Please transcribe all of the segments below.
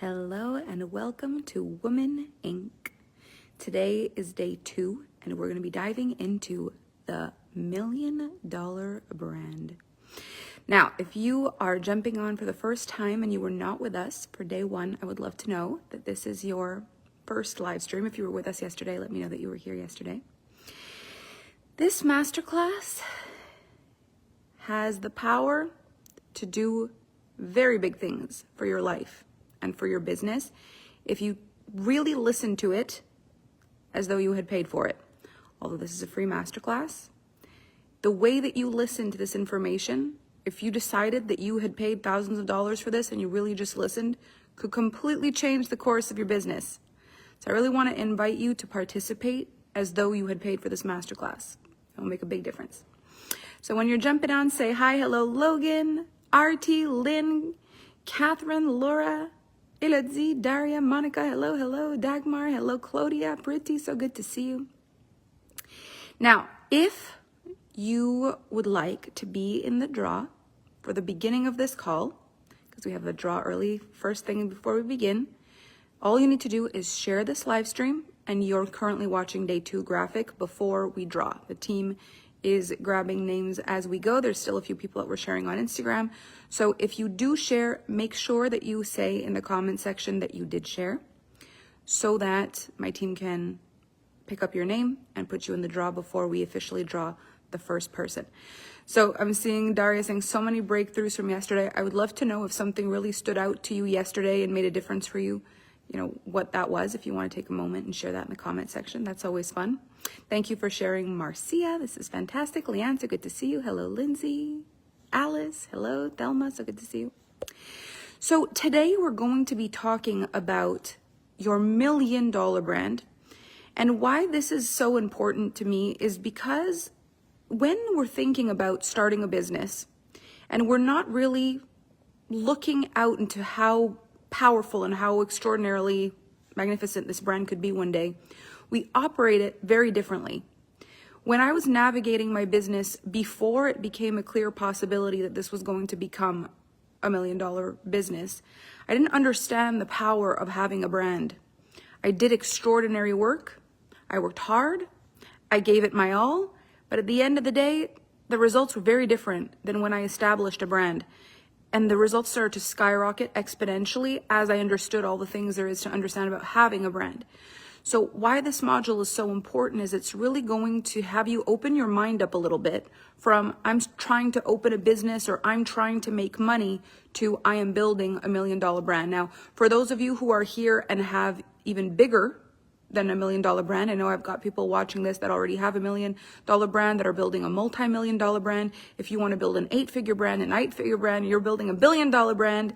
Hello and welcome to Woman Inc. Today is day 2 and we're going to be diving into the $1 million brand. Now, if you are jumping on for the first time and you were not with us for day 1, I would love to know that this is your first live stream. If you were with us yesterday, let me know that you were here yesterday. This masterclass has the power to do very big things for your life and for your business if you really listen to it as though you had paid for it. Although this is a free masterclass, the way that you listen to this information, if you decided that you had paid thousands of dollars for this and you really just listened, could completely change the course of your business. So I really want to invite you to participate as though you had paid for this masterclass. It will make a big difference. So when you're jumping on, say hi, hello, Logan, Artie, Lynn, Catherine, Laura, Elodie, Daria, Monica, hello, Dagmar, hello, Claudia, Pretty, so good to see you. Now, if you would like to be in the draw for the beginning of this call, because we have a draw early, first thing before we begin, all you need to do is share this live stream, and you're currently watching day 2 graphic before we draw. The team is grabbing names as we go. There's still a few people that we're sharing on Instagram. So if you do share, make sure that you say in the comment section that you did share so that my team can pick up your name and put you in the draw before we officially draw the first person. So I'm seeing Daria saying so many breakthroughs from yesterday. I would love to know if something really stood out to you yesterday and made a difference for you. You know, what that was. If you want to take a moment and share that in the comment section, that's always fun. Thank you for sharing, Marcia. This is fantastic. Leanne, so good to see you. Hello, Lindsay. Alice, hello. Thelma, so good to see you. So today we're going to be talking about your $1 million brand. And why this is so important to me is because when we're thinking about starting a business and we're not really looking out into how powerful and how extraordinarily magnificent this brand could be one day, we operate it very differently. When I was navigating my business before it became a clear possibility that this was going to become a $1 million business, I didn't understand the power of having a brand. I did extraordinary work. I worked hard. I gave it my all. But at the end of the day, the results were very different than when I established a brand. And the results started to skyrocket exponentially as I understood all the things there is to understand about having a brand. So why this module is so important is it's really going to have you open your mind up a little bit from I'm trying to open a business or I'm trying to make money to I am building a $1 million brand. Now, for those of you who are here and have even bigger than a $1 million brand. I know I've got people watching this that already have a $1 million brand, that are building a multi-million-dollar brand. If you want to build an 8-figure brand, an 8-figure brand, you're building a $1 billion brand.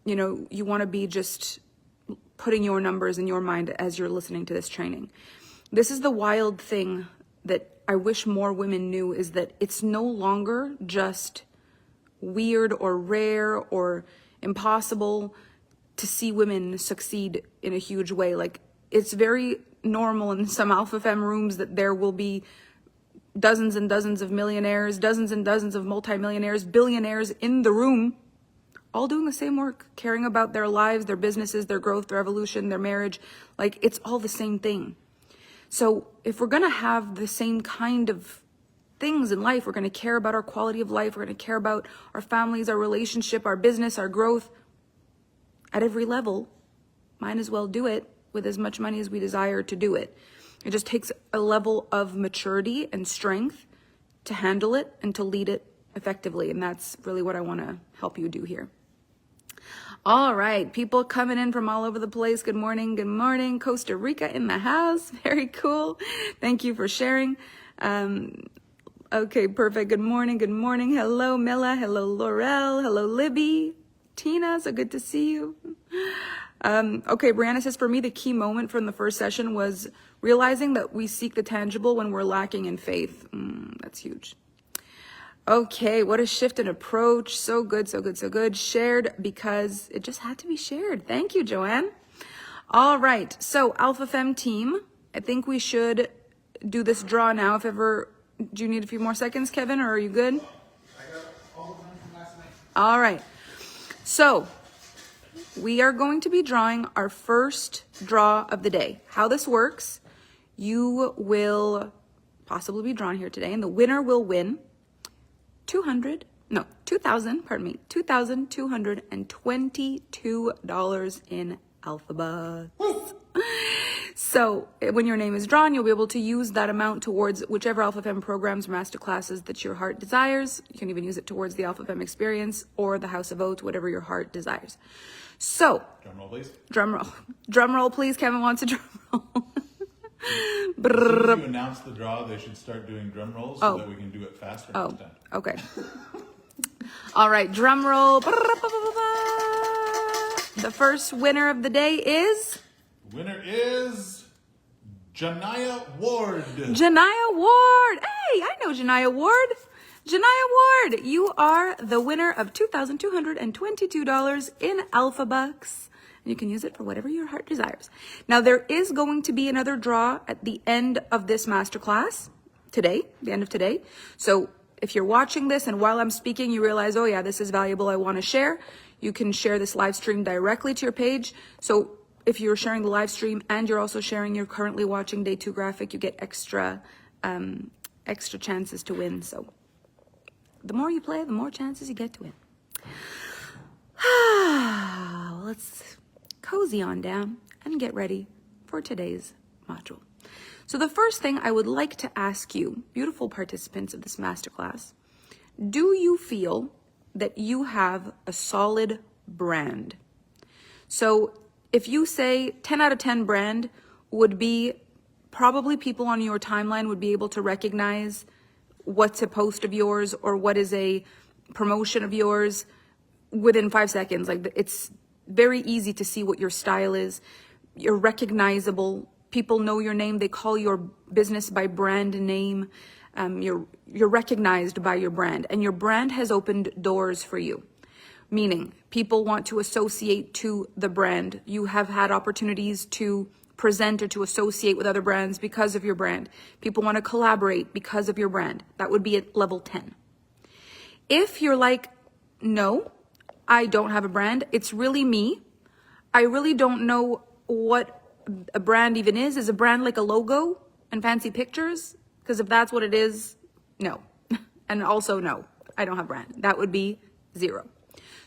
You want to be just putting your numbers in your mind as you're listening to this training. This is the wild thing that I wish more women knew, is that it's no longer just weird or rare or impossible to see women succeed in a huge way. Like, it's very normal in some Alpha Femme rooms that there will be dozens and dozens of millionaires, dozens and dozens of multimillionaires, billionaires in the room, all doing the same work, caring about their lives, their businesses, their growth, their evolution, their marriage. Like, it's all the same thing. So if we're going to have the same kind of things in life, we're going to care about our quality of life, we're going to care about our families, our relationship, our business, our growth at every level, might as well do it with as much money as we desire to do it. It just takes a level of maturity and strength to handle it and to lead it effectively. And that's really what I want to help you do here. All right, people coming in from all over the place. Good morning. Good morning. Costa Rica in the house. Very cool. Thank you for sharing. Okay, perfect. Good morning. Good morning. Hello, Mila. Hello, Laurel. Hello, Libby. Tina, so good to see you. Okay, Brianna says, for me, the key moment from the first session was realizing that we seek the tangible when we're lacking in faith. That's huge. Okay, what a shift in approach. So good, so good, so good. Shared because it just had to be shared. Thank you, Joanne. All right, so Alpha Femme team, I think we should do this draw now. If ever, do you need a few more seconds, Kevin, or are you good? I got all the money from last night. All right, so we are going to be drawing our first draw of the day. How this works, you will possibly be drawn here today, and the winner will win $2,222 in Alpha Bucks. So when your name is drawn, you'll be able to use that amount towards whichever Alpha Femme programs, masterclasses that your heart desires. You can even use it towards the Alpha Femme experience or the House of Oats, whatever your heart desires. So, drum roll, please. Drum roll, please. Kevin wants a drum roll. As soon as you announce the draw, they should start doing drum rolls so that we can do it faster next time. Okay. All right, drum roll. The first winner of the day is... Winner is Jenaya Ward. Jenaya Ward. Hey, I know Jenaya Ward. Jenaya Ward, you are the winner of $2,222 in Alpha Bucks. And you can use it for whatever your heart desires. Now, there is going to be another draw at the end of this masterclass today, the end of today. So if you're watching this and while I'm speaking, you realize, oh yeah, this is valuable, I want to share, you can share this live stream directly to your page. So if you're sharing the live stream and you're also sharing your currently watching day 2 graphic, you get extra chances to win. So the more you play, the more chances you get to win. Let's cozy on down and get ready for today's module. So the first thing I would like to ask you, beautiful participants of this masterclass, do you feel that you have a solid brand? So if you say 10 out of 10 brand would be probably people on your timeline would be able to recognize what's a post of yours or what is a promotion of yours within 5 seconds. Like, it's very easy to see what your style is. You're recognizable. People know your name. They call your business by brand name. You're recognized by your brand, and your brand has opened doors for you. Meaning, people want to associate to the brand. You have had opportunities to present or to associate with other brands because of your brand. People want to collaborate because of your brand. That would be at level 10. If you're like, no, I don't have a brand, it's really me. I really don't know what a brand even is. Is a brand like a logo and fancy pictures? Because if that's what it is, no. And also, no, I don't have a brand. That would be 0.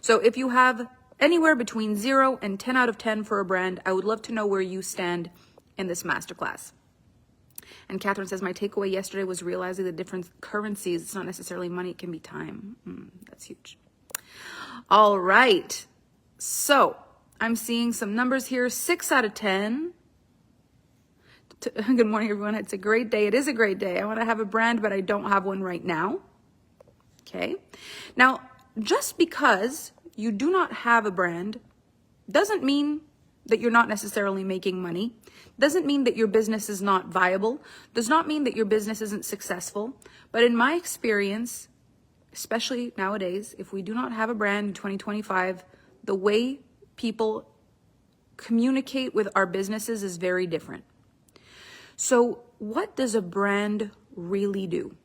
So if you have anywhere between 0 and 10 out of 10 for a brand, I would love to know where you stand in this masterclass. And Catherine says, my takeaway yesterday was realizing the different currencies. It's not necessarily money, it can be time. That's huge. All right. So I'm seeing some numbers here. 6 out of 10. Good morning, everyone. It's a great day. It is a great day. I want to have a brand, but I don't have one right now. Okay. Now, just because you do not have a brand doesn't mean that you're not necessarily making money, doesn't mean that your business is not viable, does not mean that your business isn't successful. But in my experience, especially nowadays, if we do not have a brand in 2025, the way people communicate with our businesses is very different. So what does a brand really do?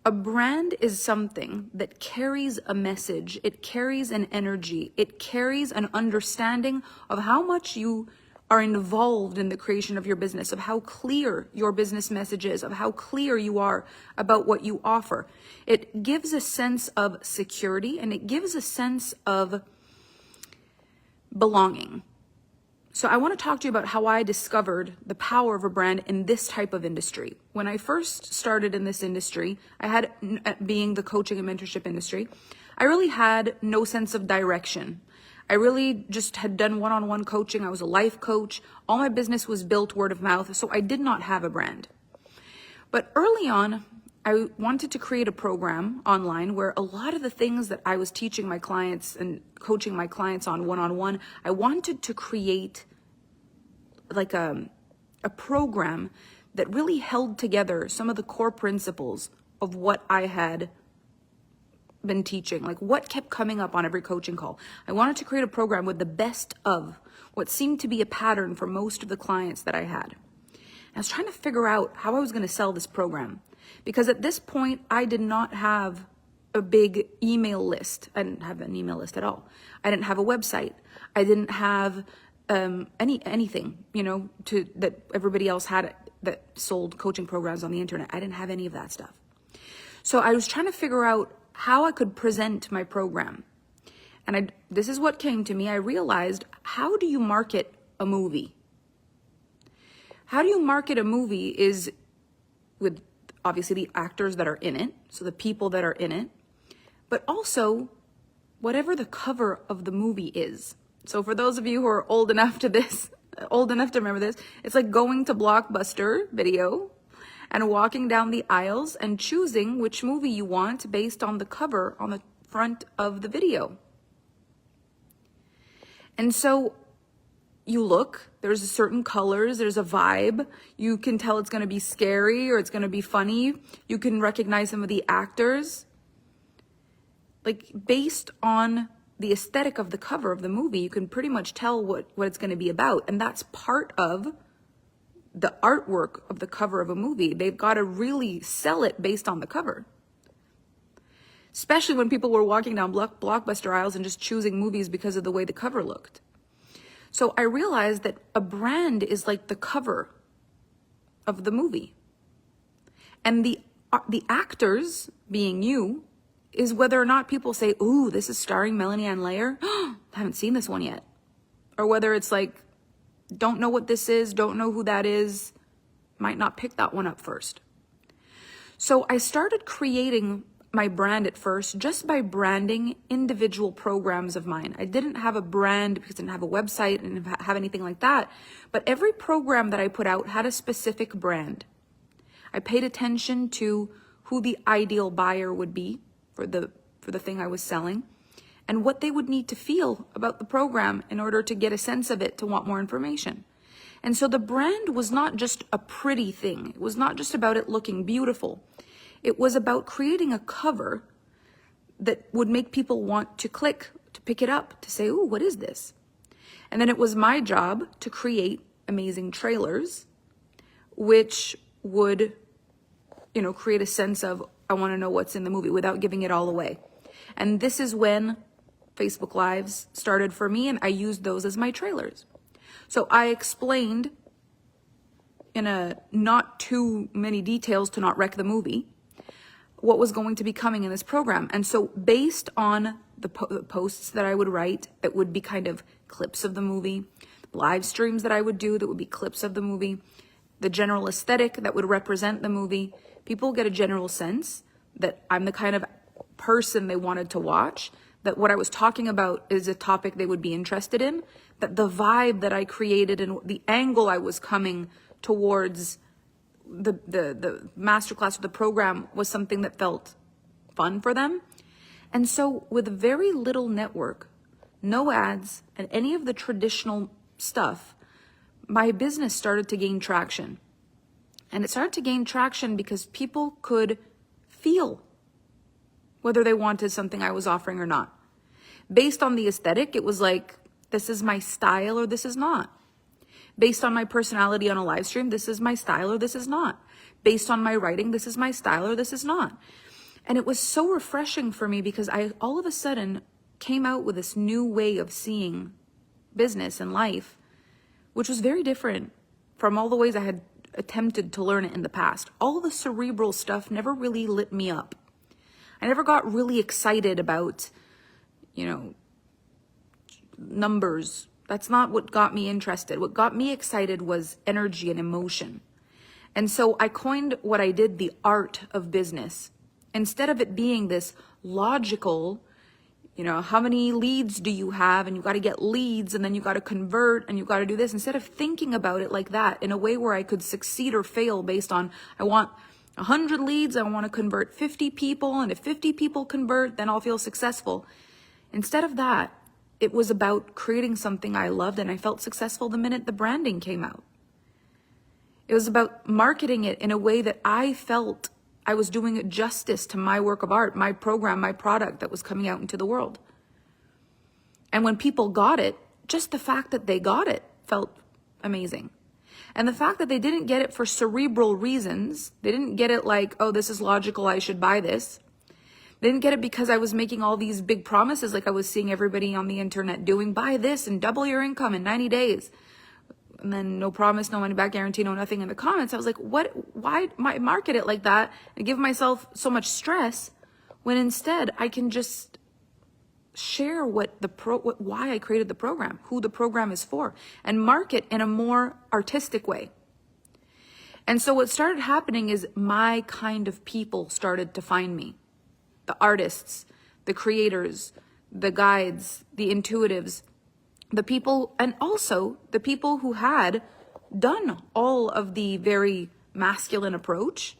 A brand is something that carries a message, it carries an energy, it carries an understanding of how much you are involved in the creation of your business, of how clear your business message is, of how clear you are about what you offer. It gives a sense of security and it gives a sense of belonging. So I want to talk to you about how I discovered the power of a brand in this type of industry. When I first started in this industry, I had, being the coaching and mentorship industry, I really had no sense of direction. I really just had done one-on-one coaching. I was a life coach. All my business was built word of mouth, so I did not have a brand. But early on, I wanted to create a program online where a lot of the things that I was teaching my clients and coaching my clients on one-on-one, I wanted to create like a program that really held together some of the core principles of what I had been teaching, like what kept coming up on every coaching call. I wanted to create a program with the best of what seemed to be a pattern for most of the clients that I had. I was trying to figure out how I was going to sell this program. Because at this point, I did not have a big email list. I didn't have an email list at all. I didn't have a website. I didn't have anything, that everybody else had that sold coaching programs on the internet. I didn't have any of that stuff. So I was trying to figure out how I could present my program. And this is what came to me. I realized, how do you market a movie? How do you market a movie is with obviously the actors that are in it, so the people that are in it, but also whatever the cover of the movie is. So for those of you who are old enough to remember this, it's like going to Blockbuster Video and walking down the aisles and choosing which movie you want based on the cover on the front of the video. And so you look, there's certain colors, there's a vibe. You can tell it's going to be scary or it's going to be funny. You can recognize some of the actors. Like, based on the aesthetic of the cover of the movie, you can pretty much tell what it's going to be about. And that's part of the artwork of the cover of a movie. They've got to really sell it based on the cover. Especially when people were walking down Blockbuster aisles and just choosing movies because of the way the cover looked. So I realized that a brand is like the cover of the movie. And the actors, being you, is whether or not people say, ooh, this is starring Melanie and Layer. I haven't seen this one yet. Or whether it's like, don't know what this is, don't know who that is, might not pick that one up first. So I started creating my brand at first just by branding individual programs of mine. I didn't have a brand because I didn't have a website and didn't have anything like that. But every program that I put out had a specific brand. I paid attention to who the ideal buyer would be for the thing I was selling, and what they would need to feel about the program in order to get a sense of it, to want more information. And so the brand was not just a pretty thing. It was not just about it looking beautiful. It was about creating a cover that would make people want to click, to pick it up, to say, ooh, what is this? And then it was my job to create amazing trailers, which would, create a sense of, I want to know what's in the movie without giving it all away. And this is when Facebook Lives started for me, and I used those as my trailers. So I explained in a not too many details to not wreck the movie what was going to be coming in this program. And so based on the posts that I would write, that would be kind of clips of the movie, live streams that I would do that would be clips of the movie, the general aesthetic that would represent the movie, people get a general sense that I'm the kind of person they wanted to watch, that what I was talking about is a topic they would be interested in, that the vibe that I created and the angle I was coming towards the masterclass or the program was something that felt fun for them. And so with very little network, no ads, and any of the traditional stuff, my business started to gain traction. And it started to gain traction because people could feel whether they wanted something I was offering or not. Based on the aesthetic, it was like, this is my style or this is not. Based on my personality on a live stream, this is my style or this is not. Based on my writing, this is my style or this is not. And it was so refreshing for me because I all of a sudden came out with this new way of seeing business and life, which was very different from all the ways I had attempted to learn it in the past. All the cerebral stuff never really lit me up. I never got really excited about, numbers. That's not what got me interested. What got me excited was energy and emotion. And so I coined what I did the art of business. Instead of it being this logical, how many leads do you have? And you got to get leads and then you got to convert and you got to do this. Instead of thinking about it like that in a way where I could succeed or fail based on, I want 100 leads, I want to convert 50 people. And if 50 people convert, then I'll feel successful. Instead of that, it was about creating something I loved and I felt successful the minute the branding came out. It was about marketing it in a way that I felt I was doing justice to my work of art, my program, my product that was coming out into the world. And when people got it, just the fact that they got it felt amazing. And the fact that they didn't get it for cerebral reasons, they didn't get it like, oh, this is logical, I should buy this. I didn't get it because I was making all these big promises like I was seeing everybody on the internet doing, buy this and double your income in 90 days. And then no promise, no money back guarantee, no nothing in the comments. I was like, why market it like that and give myself so much stress when instead I can just share why I created the program, who the program is for, and market in a more artistic way. And so what started happening is my kind of people started to find me. The artists, the creators, the guides, the intuitives, the people, and also the people who had done all of the very masculine approach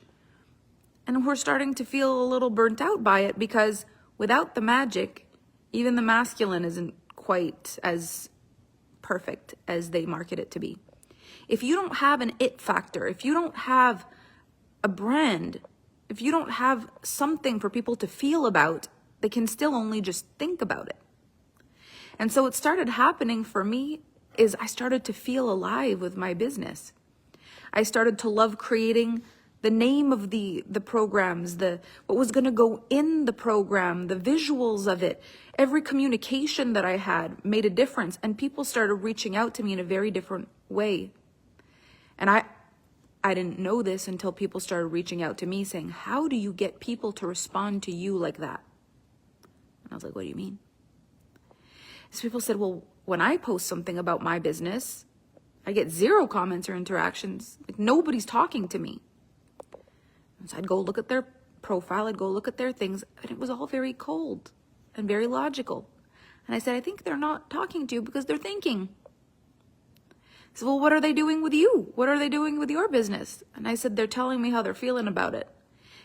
and were starting to feel a little burnt out by it, because without the magic, even the masculine isn't quite as perfect as they market it to be. If you don't have an it factor, if you don't have a brand, if you don't have something for people to feel about, they can still only just think about it. And so what started happening for me is I started to feel alive with my business. I started to love creating the name of the programs, what was going to go in the program, the visuals of it. Every communication that I had made a difference, and people started reaching out to me in a very different way. And I didn't know this until people started reaching out to me saying, how do you get people to respond to you like that? And I was like, what do you mean? So people said, well, when I post something about my business, I get 0 comments or interactions. Like, nobody's talking to me. And so I'd go look at their profile, I'd go look at their things, and it was all very cold and very logical. And I said, I think they're not talking to you because they're thinking. So, well, what are they doing with you? What are they doing with your business? And I said, they're telling me how they're feeling about it.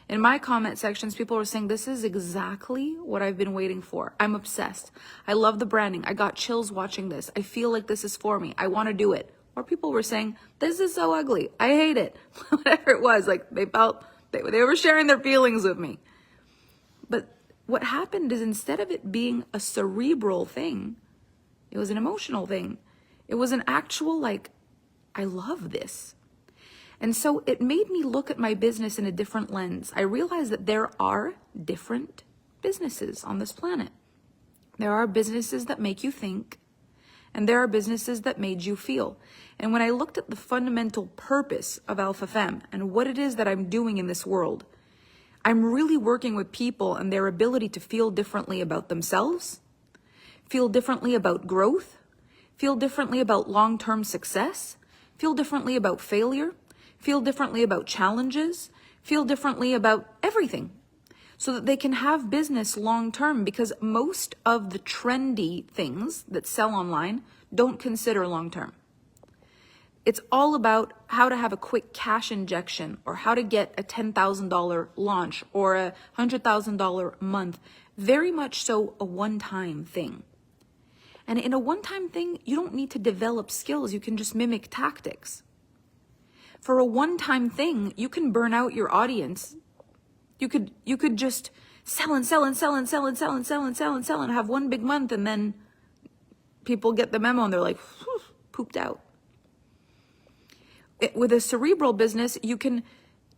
In my comment sections, people were saying, this is exactly what I've been waiting for. I'm obsessed. I love the branding. I got chills watching this. I feel like this is for me. I want to do it. Or people were saying, this is so ugly. I hate it. Whatever it was, like they felt, they were sharing their feelings with me. But what happened is, instead of it being a cerebral thing, it was an emotional thing. It was an actual, like, I love this. And so it made me look at my business in a different lens. I realized that there are different businesses on this planet. There are businesses that make you think, and there are businesses that made you feel. And when I looked at the fundamental purpose of Alpha Femme and what it is that I'm doing in this world, I'm really working with people and their ability to feel differently about themselves, feel differently about growth, feel differently about long-term success, feel differently about failure, feel differently about challenges, feel differently about everything, so that they can have business long-term, because most of the trendy things that sell online don't consider long-term. It's all about how to have a quick cash injection, or how to get a $10,000 launch or a $100,000 month. Very much so a one-time thing. And in a one-time thing, you don't need to develop skills. You can just mimic tactics. For a one-time thing, you can burn out your audience. You could just sell and sell and sell and sell and sell and sell and sell and sell and have one big month, and then people get the memo and they're like, pooped out. With a cerebral business, you can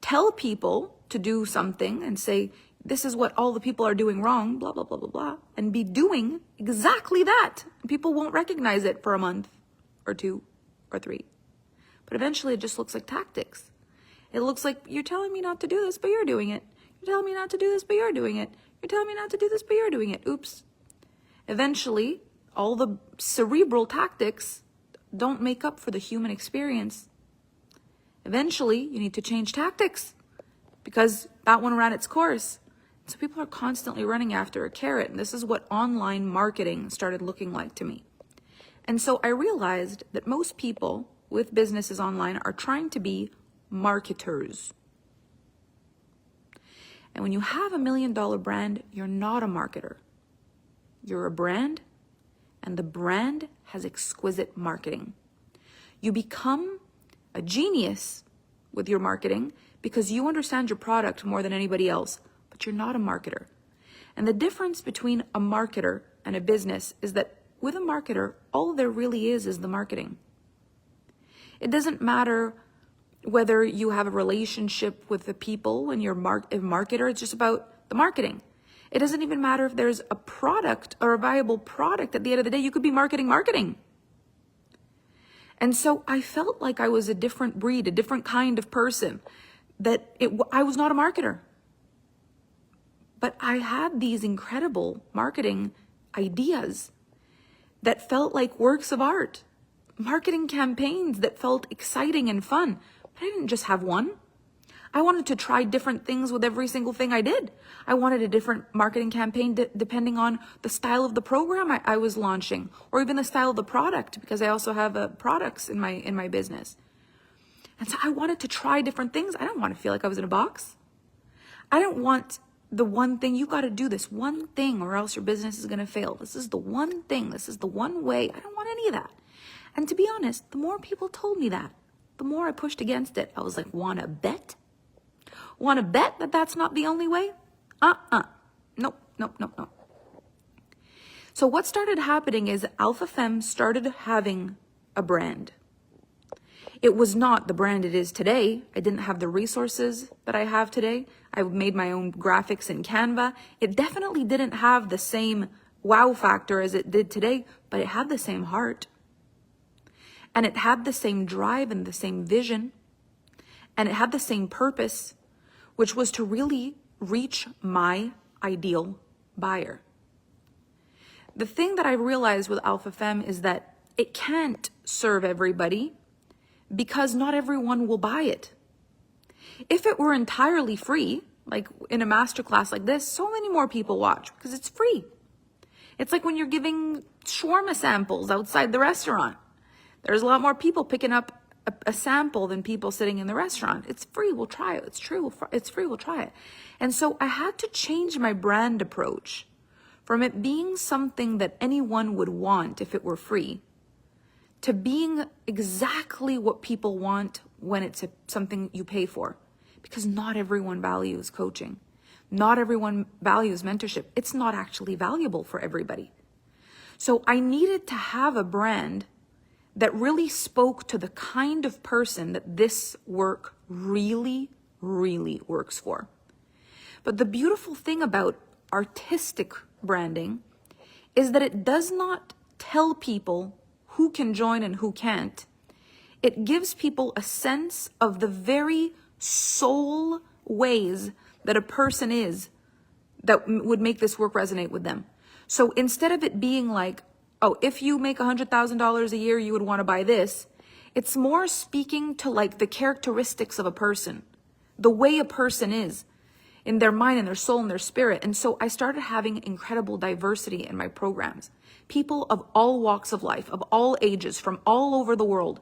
tell people to do something and say, this is what all the people are doing wrong, blah, blah, blah, blah, blah, and be doing exactly that. People won't recognize it for a month or 2 or 3. But eventually it just looks like tactics. It looks like, you're telling me not to do this, but you're doing it. You're telling me not to do this, but you're doing it. You're telling me not to do this, but you're doing it. Oops. Eventually, all the cerebral tactics don't make up for the human experience. Eventually, you need to change tactics, because that one ran its course. So people are constantly running after a carrot, and this is what online marketing started looking like to me. And so I realized that most people with businesses online are trying to be marketers. And when you have $1 million brand, you're not a marketer. You're a brand, and the brand has exquisite marketing. You become a genius with your marketing because you understand your product more than anybody else, but you're not a marketer. And the difference between a marketer and a business is that with a marketer, all there really is the marketing. It doesn't matter whether you have a relationship with the people when you're a marketer, it's just about the marketing. It doesn't even matter if there's a product or a viable product. At the end of the day, you could be marketing. And so I felt like I was a different breed, a different kind of person, I was not a marketer. But I had these incredible marketing ideas that felt like works of art, marketing campaigns that felt exciting and fun. But I didn't just have one. I wanted to try different things with every single thing I did. I wanted a different marketing campaign depending on the style of the program I was launching, or even the style of the product, because I also have products in my business. And so I wanted to try different things. I don't want to feel like I was in a box. I don't want the one thing. You got to do this one thing or else your business is going to fail. This is the one thing. This is the one way. I don't want any of that. And to be honest, the more people told me that, the more I pushed against it. I was like, want to bet? Want to bet that that's not the only way? Nope. So what started happening is Alpha Femme started having a brand. It was not the brand it is today. I didn't have the resources that I have today. I made my own graphics in Canva. It definitely didn't have the same wow factor as it did today, but it had the same heart. And it had the same drive and the same vision. And it had the same purpose, which was to really reach my ideal buyer. The thing that I realized with Alpha Femme is that it can't serve everybody because not everyone will buy it. If it were entirely free, like in a masterclass like this, so many more people watch because it's free. It's like when you're giving shawarma samples outside the restaurant. There's a lot more people picking up a sample than people sitting in the restaurant. It's free, we'll try it. It's true, it's free, we'll try it. And so I had to change my brand approach from it being something that anyone would want if it were free to being exactly what people want when it's something you pay for. Because not everyone values coaching. Not everyone values mentorship. It's not actually valuable for everybody. So I needed to have a brand that really spoke to the kind of person that this work really, really works for. But the beautiful thing about artistic branding is that it does not tell people who can join and who can't. It gives people a sense of the very soul ways that a person is that would make this work resonate with them. So instead of it being like, oh, if you make $100,000 a year, you would want to buy this. It's more speaking to like the characteristics of a person, the way a person is in their mind and their soul and their spirit. And so I started having incredible diversity in my programs. People of all walks of life, of all ages, from all over the world.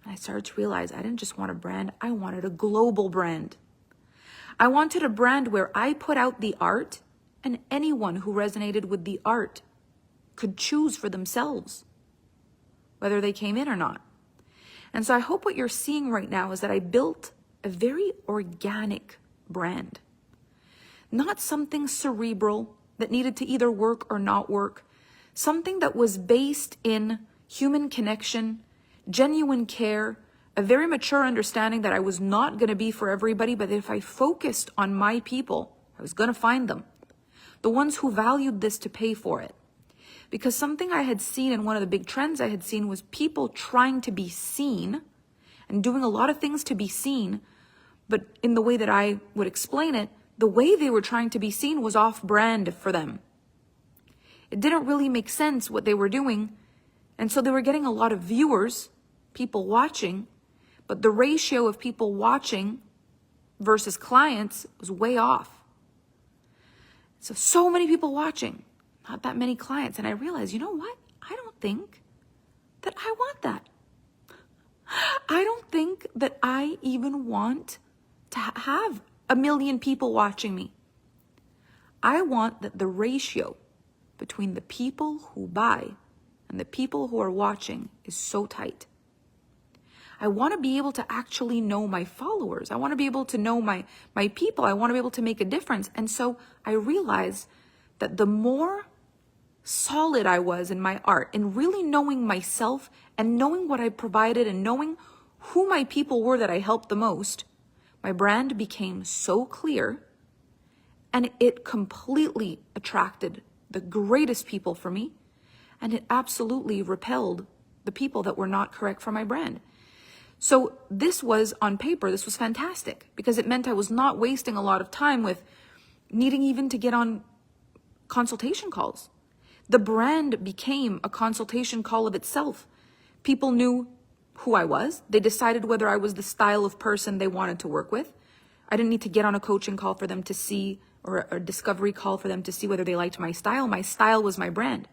And I started to realize I didn't just want a brand, I wanted a global brand. I wanted a brand where I put out the art and anyone who resonated with the art could choose for themselves whether they came in or not. And so I hope what you're seeing right now is that I built a very organic brand, not something cerebral that needed to either work or not work, something that was based in human connection, genuine care, a very mature understanding that I was not going to be for everybody, but that if I focused on my people, I was going to find them, the ones who valued this to pay for it. Because something I had seen, and one of the big trends I had seen, was people trying to be seen and doing a lot of things to be seen, but in the way that I would explain it, the way they were trying to be seen was off-brand for them. It didn't really make sense what they were doing, and so they were getting a lot of viewers, people watching, but the ratio of people watching versus clients was way off. So many people watching, not that many clients. And I realized, you know what? I don't think that I want that. I don't think that I even want to have 1 million people watching me. I want that the ratio between the people who buy and the people who are watching is so tight. I want to be able to actually know my followers. I want to be able to know my people. I want to be able to make a difference. And so I realized that the more solid I was in my art, in really knowing myself and knowing what I provided and knowing who my people were that I helped the most, my brand became so clear And it completely attracted the greatest people for me. And it absolutely repelled the people that were not correct for my brand. So this was, on paper, this was fantastic because it meant I was not wasting a lot of time with needing even to get on consultation calls. The brand became a consultation call of itself. People knew who I was. They decided whether I was the style of person they wanted to work with. I didn't need to get on a coaching call for them to see, or a discovery call for them to see whether they liked my style. My style was my brand.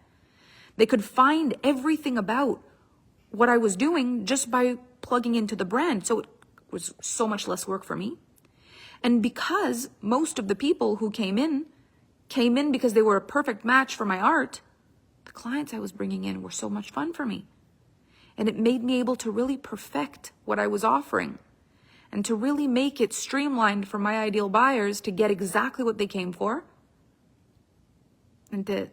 They could find everything about what I was doing just by plugging into the brand. So it was so much less work for me. And because most of the people who came in because they were a perfect match for my art, the clients I was bringing in were so much fun for me. And it made me able to really perfect what I was offering and to really make it streamlined for my ideal buyers to get exactly what they came for and to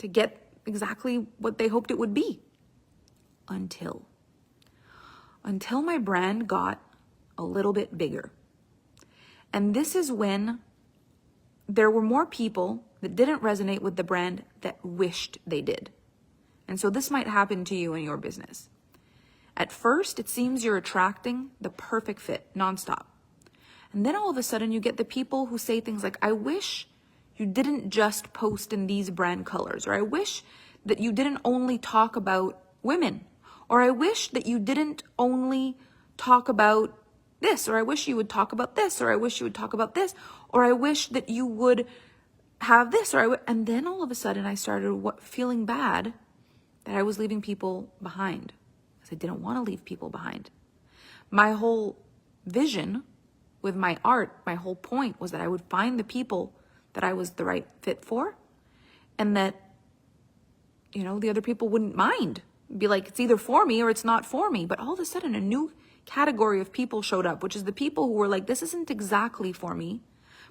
get exactly what they hoped it would be. Until my brand got a little bit bigger. And this is when there were more people that didn't resonate with the brand that wished they did. And so this might happen to you in your business. At first, it seems you're attracting the perfect fit nonstop. And then all of a sudden you get the people who say things like, I wish you didn't just post in these brand colors, or I wish that you didn't only talk about women, or I wish that you didn't only talk about this, or I wish you would talk about this, or I wish you would talk about this, or I wish that you would have this, and then all of a sudden I started feeling bad that I was leaving people behind, because I didn't want to leave people behind. My whole vision with my art, my whole point was that I would find the people that I was the right fit for, and that, the other people wouldn't mind. Be like, it's either for me or it's not for me. But all of a sudden, a new category of people showed up, which is the people who were like, this isn't exactly for me,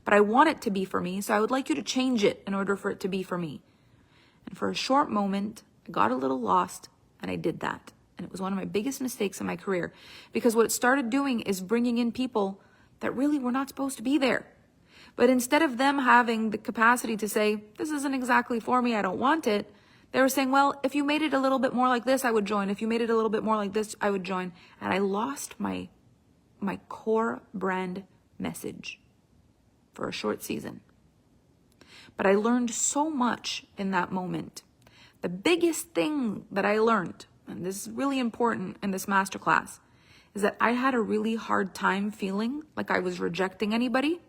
but I want it to be for me. So I would like you to change it in order for it to be for me. And for a short moment, I got a little lost and I did that. And it was one of my biggest mistakes in my career, because what it started doing is bringing in people that really were not supposed to be there. But instead of them having the capacity to say, this isn't exactly for me, I don't want it, they were saying, well, if you made it a little bit more like this, I would join. If you made it a little bit more like this, I would join. And I lost my core brand message for a short season. But I learned so much in that moment. The biggest thing that I learned, and this is really important in this masterclass, is that I had a really hard time feeling like I was rejecting anybody.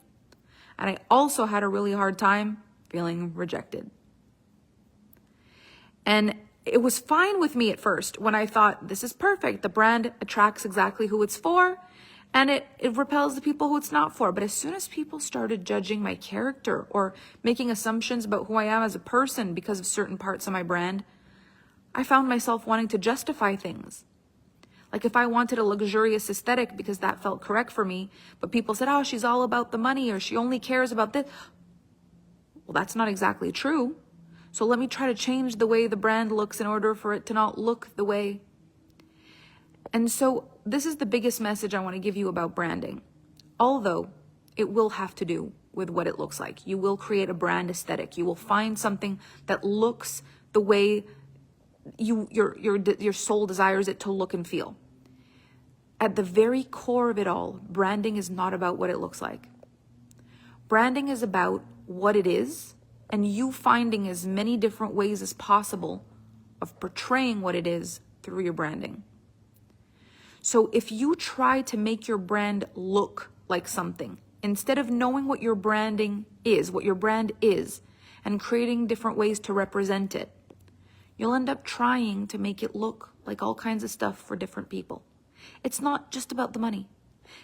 And I also had a really hard time feeling rejected. And it was fine with me at first when I thought, this is perfect. The brand attracts exactly who it's for, and it repels the people who it's not for. But as soon as people started judging my character or making assumptions about who I am as a person because of certain parts of my brand, I found myself wanting to justify things. Like if I wanted a luxurious aesthetic because that felt correct for me, but people said, oh, she's all about the money, or she only cares about this. Well, that's not exactly true. So let me try to change the way the brand looks in order for it to not look the way. And so this is the biggest message I want to give you about branding. Although it will have to do with what it looks like. You will create a brand aesthetic. You will find something that looks the way your soul desires it to look and feel. At the very core of it all, branding is not about what it looks like. Branding is about what it is, and you finding as many different ways as possible of portraying what it is through your branding. So if you try to make your brand look like something, instead of knowing what your brand is, and creating different ways to represent it, you'll end up trying to make it look like all kinds of stuff for different people. It's not just about the money.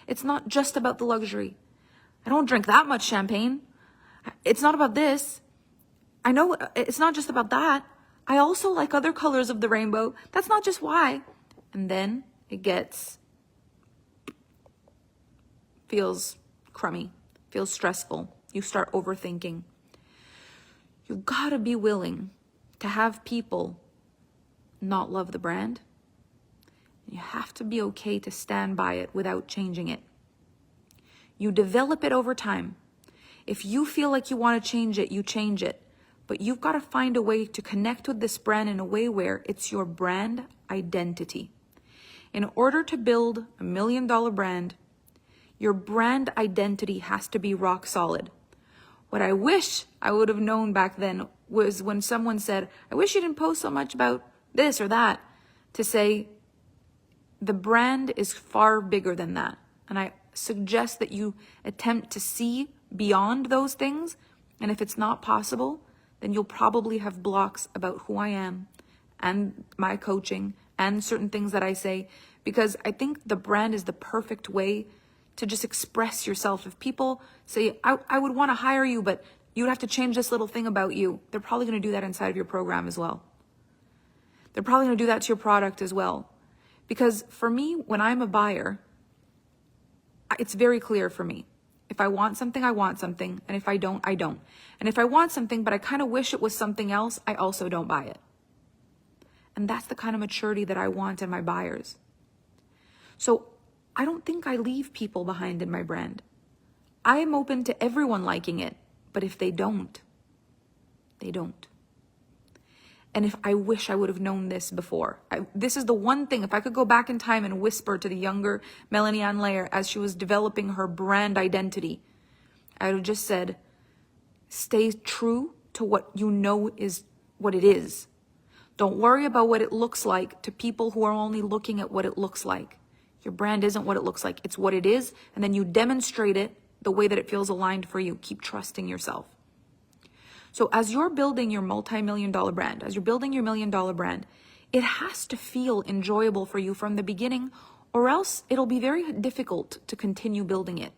It's not just about the luxury. I don't drink that much champagne. It's not about this. I know it's not just about that. I also like other colors of the rainbow. That's not just why. And then it feels crummy, feels stressful. You start overthinking. You gotta be willing to have people not love the brand. You have to be okay to stand by it without changing it. You develop it over time. If you feel like you want to change it, you change it. But you've got to find a way to connect with this brand in a way where it's your brand identity. In order to build $1 million brand, your brand identity has to be rock solid. What I wish I would have known back then was when someone said, I wish you didn't post so much about this or that, to say, the brand is far bigger than that. And I suggest that you attempt to see beyond those things. And if it's not possible, then you'll probably have blocks about who I am and my coaching and certain things that I say, because I think the brand is the perfect way to just express yourself. If people say, I would want to hire you, but you'd have to change this little thing about you, they're probably going to do that inside of your program as well. They're probably going to do that to your product as well. Because for me, when I'm a buyer, it's very clear for me. If I want something, I want something. And if I don't, I don't. And if I want something, but I kind of wish it was something else, I also don't buy it. And that's the kind of maturity that I want in my buyers. So I don't think I leave people behind in my brand. I am open to everyone liking it, but if they don't, they don't. And if I wish I would have known this before. This is the one thing, if I could go back in time and whisper to the younger Melanie Layer as she was developing her brand identity, I would have just said, stay true to what you know is what it is. Don't worry about what it looks like to people who are only looking at what it looks like. Your brand isn't what it looks like. It's what it is. And then you demonstrate it the way that it feels aligned for you. Keep trusting yourself. So as you're building your multi-million-dollar brand, as you're building your $1 million brand, it has to feel enjoyable for you from the beginning, or else it'll be very difficult to continue building it.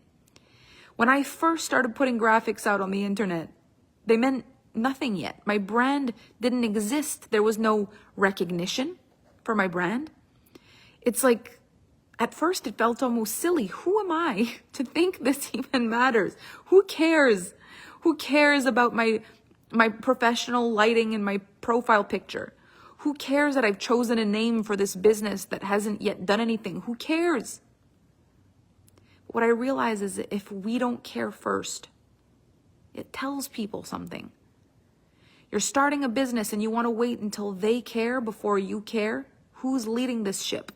When I first started putting graphics out on the internet, they meant nothing yet. My brand didn't exist. There was no recognition for my brand. It's like, at first it felt almost silly. Who am I to think this even matters? Who cares? Who cares about my professional lighting and my profile picture? Who cares that I've chosen a name for this business that hasn't yet done anything? Who cares? What I realize is that if we don't care first, it tells people something. You're starting a business and you want to wait until they care before you care. Who's leading this ship?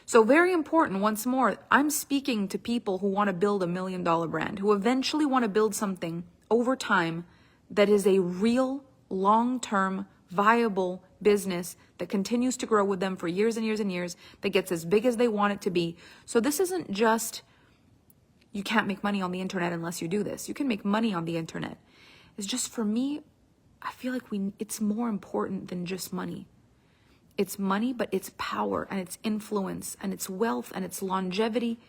So very important, once more, I'm speaking to people who want to build $1 million brand, who eventually want to build something over time that is a real, long-term, viable business that continues to grow with them for years and years and years, that gets as big as they want it to be. So this isn't just, you can't make money on the internet unless you do this. You can make money on the internet. It's just, for me, I feel like it's more important than just money. It's money, but it's power and it's influence and it's wealth and it's longevity.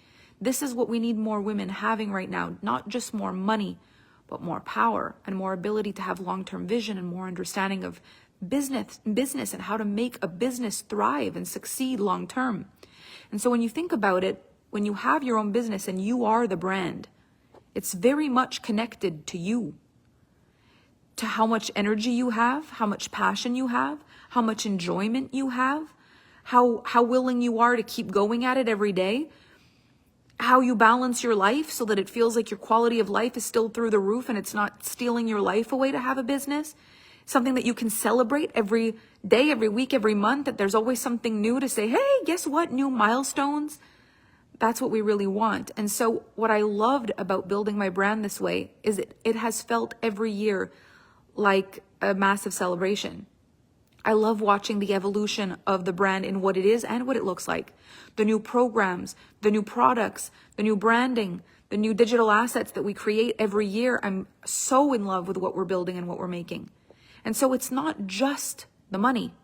This is what we need more women having right now. Not just more money, but more power and more ability to have long-term vision and more understanding of business and how to make a business thrive and succeed long-term. And so when you think about it, when you have your own business and you are the brand, it's very much connected to you, to how much energy you have, how much passion you have, how much enjoyment you have, how willing you are to keep going at it every day, how you balance your life so that it feels like your quality of life is still through the roof and it's not stealing your life away to have a business. Something that you can celebrate every day, every week, every month, that there's always something new to say, hey, guess what? New milestones. That's what we really want. And so what I loved about building my brand this way is it has felt every year like a massive celebration. I love watching the evolution of the brand in what it is and what it looks like. The new programs, the new products, the new branding, the new digital assets that we create every year. I'm so in love with what we're building and what we're making. And so it's not just the money.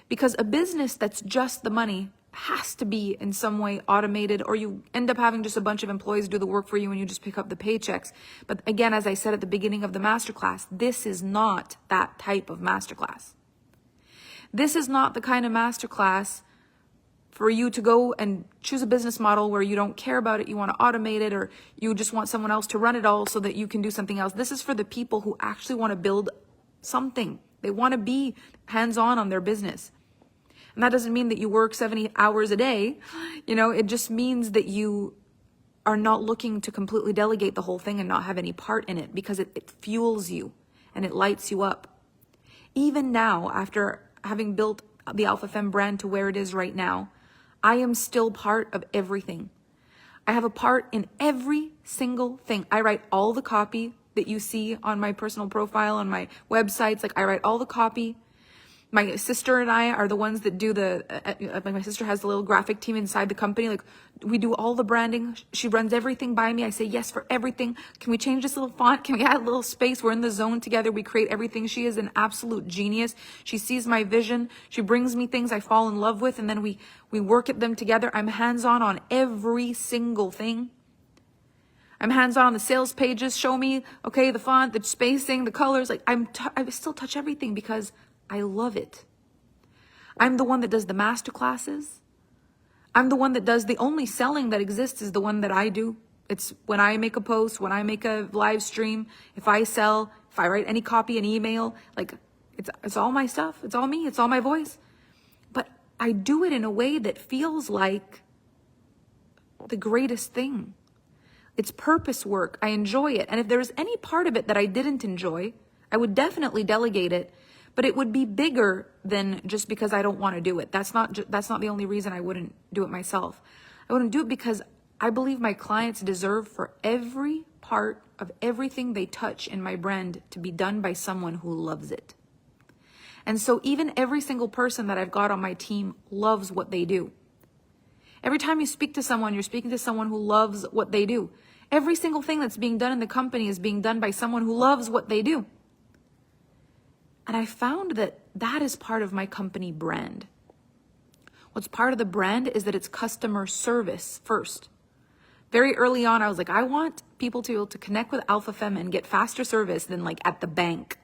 Because a business that's just the money has to be in some way automated, or you end up having just a bunch of employees do the work for you and you just pick up the paychecks. But again, as I said at the beginning of the masterclass, this is not that type of masterclass. This is not the kind of masterclass for you to go and choose a business model where you don't care about it, you want to automate it, or you just want someone else to run it all so that you can do something else. This is for the people who actually want to build something. They want to be hands-on on their business. And that doesn't mean that you work 70 hours a day. You know, it just means that you are not looking to completely delegate the whole thing and not have any part in it, because it fuels you and it lights you up. Even now, after having built the Alpha Femme brand to where it is right now, I am still part of everything. I have a part in every single thing. I write all the copy that you see on my personal profile, on my websites. Like, I write all the copy. My sister and I are the ones that do my sister has a little graphic team inside the company. Like, we do all the branding. She runs everything by me. I say yes for everything. Can we change this little font? Can we add a little space? We're in the zone together. We create everything. She is an absolute genius. She sees my vision. She brings me things I fall in love with, and then we work at them together. I'm hands-on every single thing. I'm hands-on the sales pages. Show me, okay, the font, the spacing, the colors. Like, I still touch everything because I love it. I'm the one that does the masterclasses. I'm the one that does the only selling that exists is the one that I do. It's when I make a post, when I make a live stream, if I sell, if I write any copy, an email, like, it's all my stuff. It's all me. It's all my voice. But I do it in a way that feels like the greatest thing. It's purpose work. I enjoy it. And if there was any part of it that I didn't enjoy, I would definitely delegate it. But it would be bigger than just because I don't want to do it. That's not the only reason I wouldn't do it myself. I wouldn't do it because I believe my clients deserve for every part of everything they touch in my brand to be done by someone who loves it. And so even every single person that I've got on my team loves what they do. Every time you speak to someone, you're speaking to someone who loves what they do. Every single thing that's being done in the company is being done by someone who loves what they do. And I found that that is part of my company brand. What's part of the brand is that it's customer service first. Very early on, I was like, I want people to be able to connect with Alpha Femme and get faster service than like at the bank.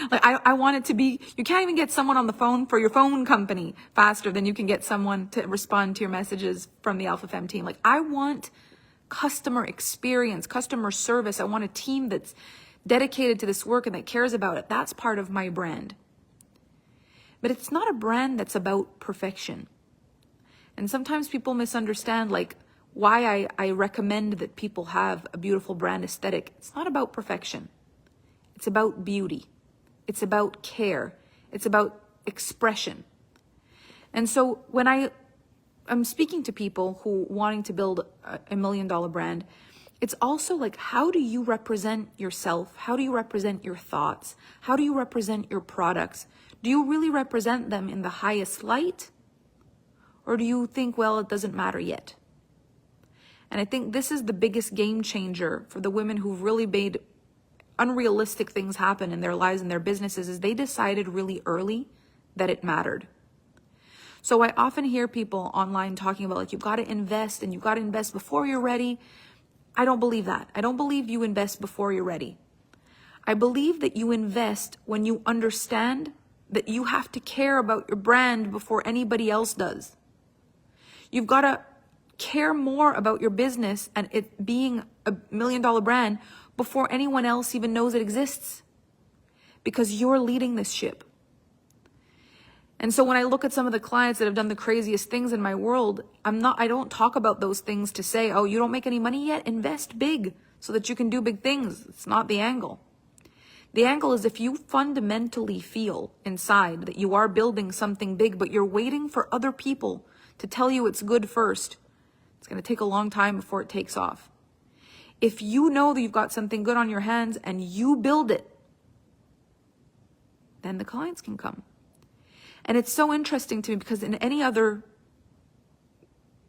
Like, I want it to be, you can't even get someone on the phone for your phone company faster than you can get someone to respond to your messages from the Alpha Femme team. Like, I want customer experience, customer service. I want a team that's dedicated to this work and that cares about it. That's part of my brand. But it's not a brand that's about perfection. And sometimes people misunderstand like why I recommend that people have a beautiful brand aesthetic. It's not about perfection. It's about beauty. It's about care. It's about expression. And so when I'm speaking to people who wanting to build $1 million brand, it's also like, how do you represent yourself? How do you represent your thoughts? How do you represent your products? Do you really represent them in the highest light? Or do you think, well, it doesn't matter yet? And I think this is the biggest game changer for the women who've really made unrealistic things happen in their lives and their businesses, is they decided really early that it mattered. So I often hear people online talking about like, you've got to invest and you've got to invest before you're ready. I don't believe that. I don't believe you invest before you're ready. I believe that you invest when you understand that you have to care about your brand before anybody else does. You've got to care more about your business and it being $1 million brand before anyone else even knows it exists, because you're leading this ship. And so when I look at some of the clients that have done the craziest things in my world, I don't talk about those things to say, oh, you don't make any money yet? Invest big so that you can do big things. It's not the angle. The angle is if you fundamentally feel inside that you are building something big, but you're waiting for other people to tell you it's good first, it's going to take a long time before it takes off. If you know that you've got something good on your hands and you build it, then the clients can come. And it's so interesting to me because in any other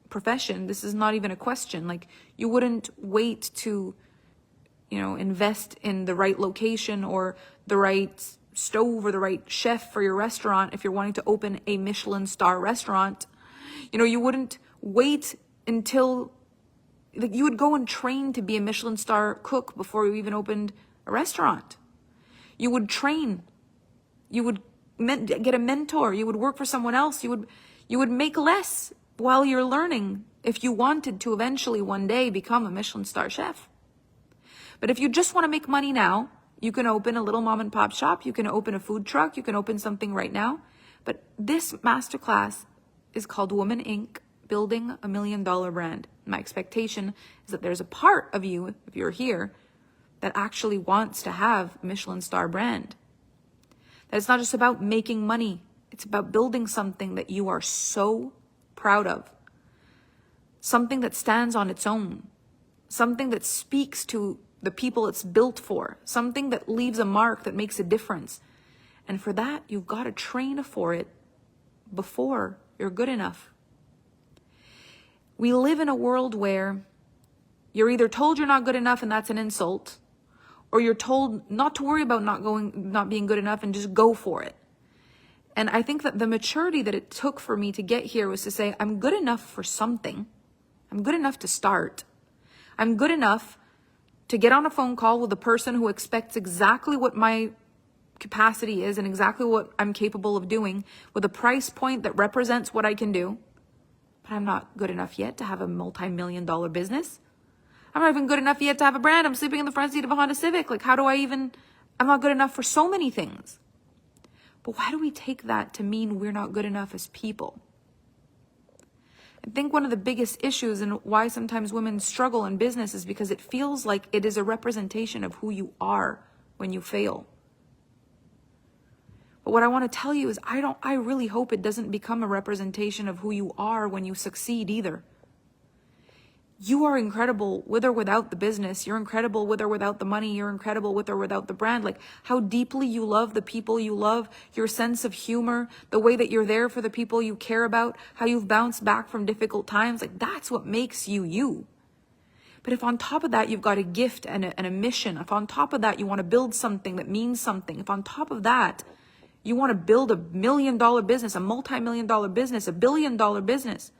profession, this is not even a question. Like, you wouldn't wait to, invest in the right location or the right stove or the right chef for your restaurant if you're wanting to open a Michelin star restaurant. You wouldn't wait until you would go and train to be a Michelin star cook before you even opened a restaurant. You would train. You would get a mentor. You would work for someone else. You would make less while you're learning if you wanted to eventually one day become a Michelin star chef. But if you just want to make money now, you can open a little mom and pop shop. You can open a food truck. You can open something right now. But this masterclass is called Woman Inc. building $1 million brand. My expectation is that there's a part of you, if you're here, that actually wants to have a Michelin star brand. That it's not just about making money. It's about building something that you are so proud of. Something that stands on its own. Something that speaks to the people it's built for. Something that leaves a mark that makes a difference. And for that, you've got to train for it before you're good enough. We live in a world where you're either told you're not good enough and that's an insult, or you're told not to worry about not being good enough and just go for it. And I think that the maturity that it took for me to get here was to say, I'm good enough for something. I'm good enough to start. I'm good enough to get on a phone call with a person who expects exactly what my capacity is and exactly what I'm capable of doing, with a price point that represents what I can do. But I'm not good enough yet to have a multi-million-dollar business. I'm not even good enough yet to have a brand. I'm sleeping in the front seat of a Honda Civic. Like, I'm not good enough for so many things. But why do we take that to mean we're not good enough as people? I think one of the biggest issues and why sometimes women struggle in business is because it feels like it is a representation of who you are when you fail. But what I want to tell you is I really hope it doesn't become a representation of who you are when you succeed either. You are incredible with or without the business. You're incredible with or without the money. You're incredible with or without the brand. Like how deeply you love the people you love, your sense of humor, the way that you're there for the people you care about, how you've bounced back from difficult times. Like that's what makes you you. But if on top of that, you've got a gift and a mission, if on top of that, you want to build something that means something, if on top of that, you want to build $1 million business, a multi-million-dollar business, $1 billion business,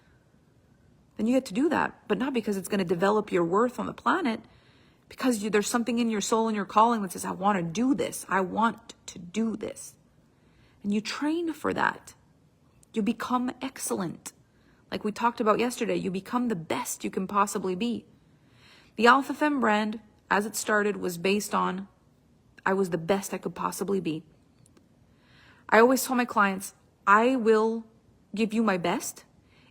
then you get to do that. But not because it's going to develop your worth on the planet, because there's something in your soul and your calling that says, I want to do this. I want to do this. And you train for that. You become excellent. Like we talked about yesterday, you become the best you can possibly be. The Alpha Femme brand, as it started, was based on I was the best I could possibly be. I always tell my clients, I will give you my best.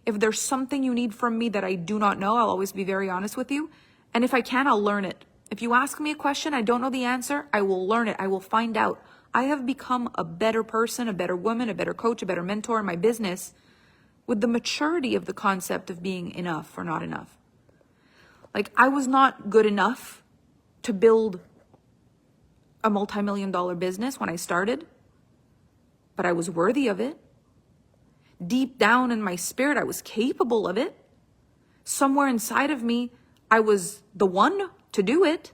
If there's something you need from me that I do not know, I'll always be very honest with you. And if I can, I'll learn it. If you ask me a question, I don't know the answer, I will learn it. I will find out. I have become a better person, a better woman, a better coach, a better mentor in my business with the maturity of the concept of being enough or not enough. Like I was not good enough to build a multi-million-dollar business when I started, but I was worthy of it. Deep down in my spirit, I was capable of it. Somewhere inside of me, I was the one to do it,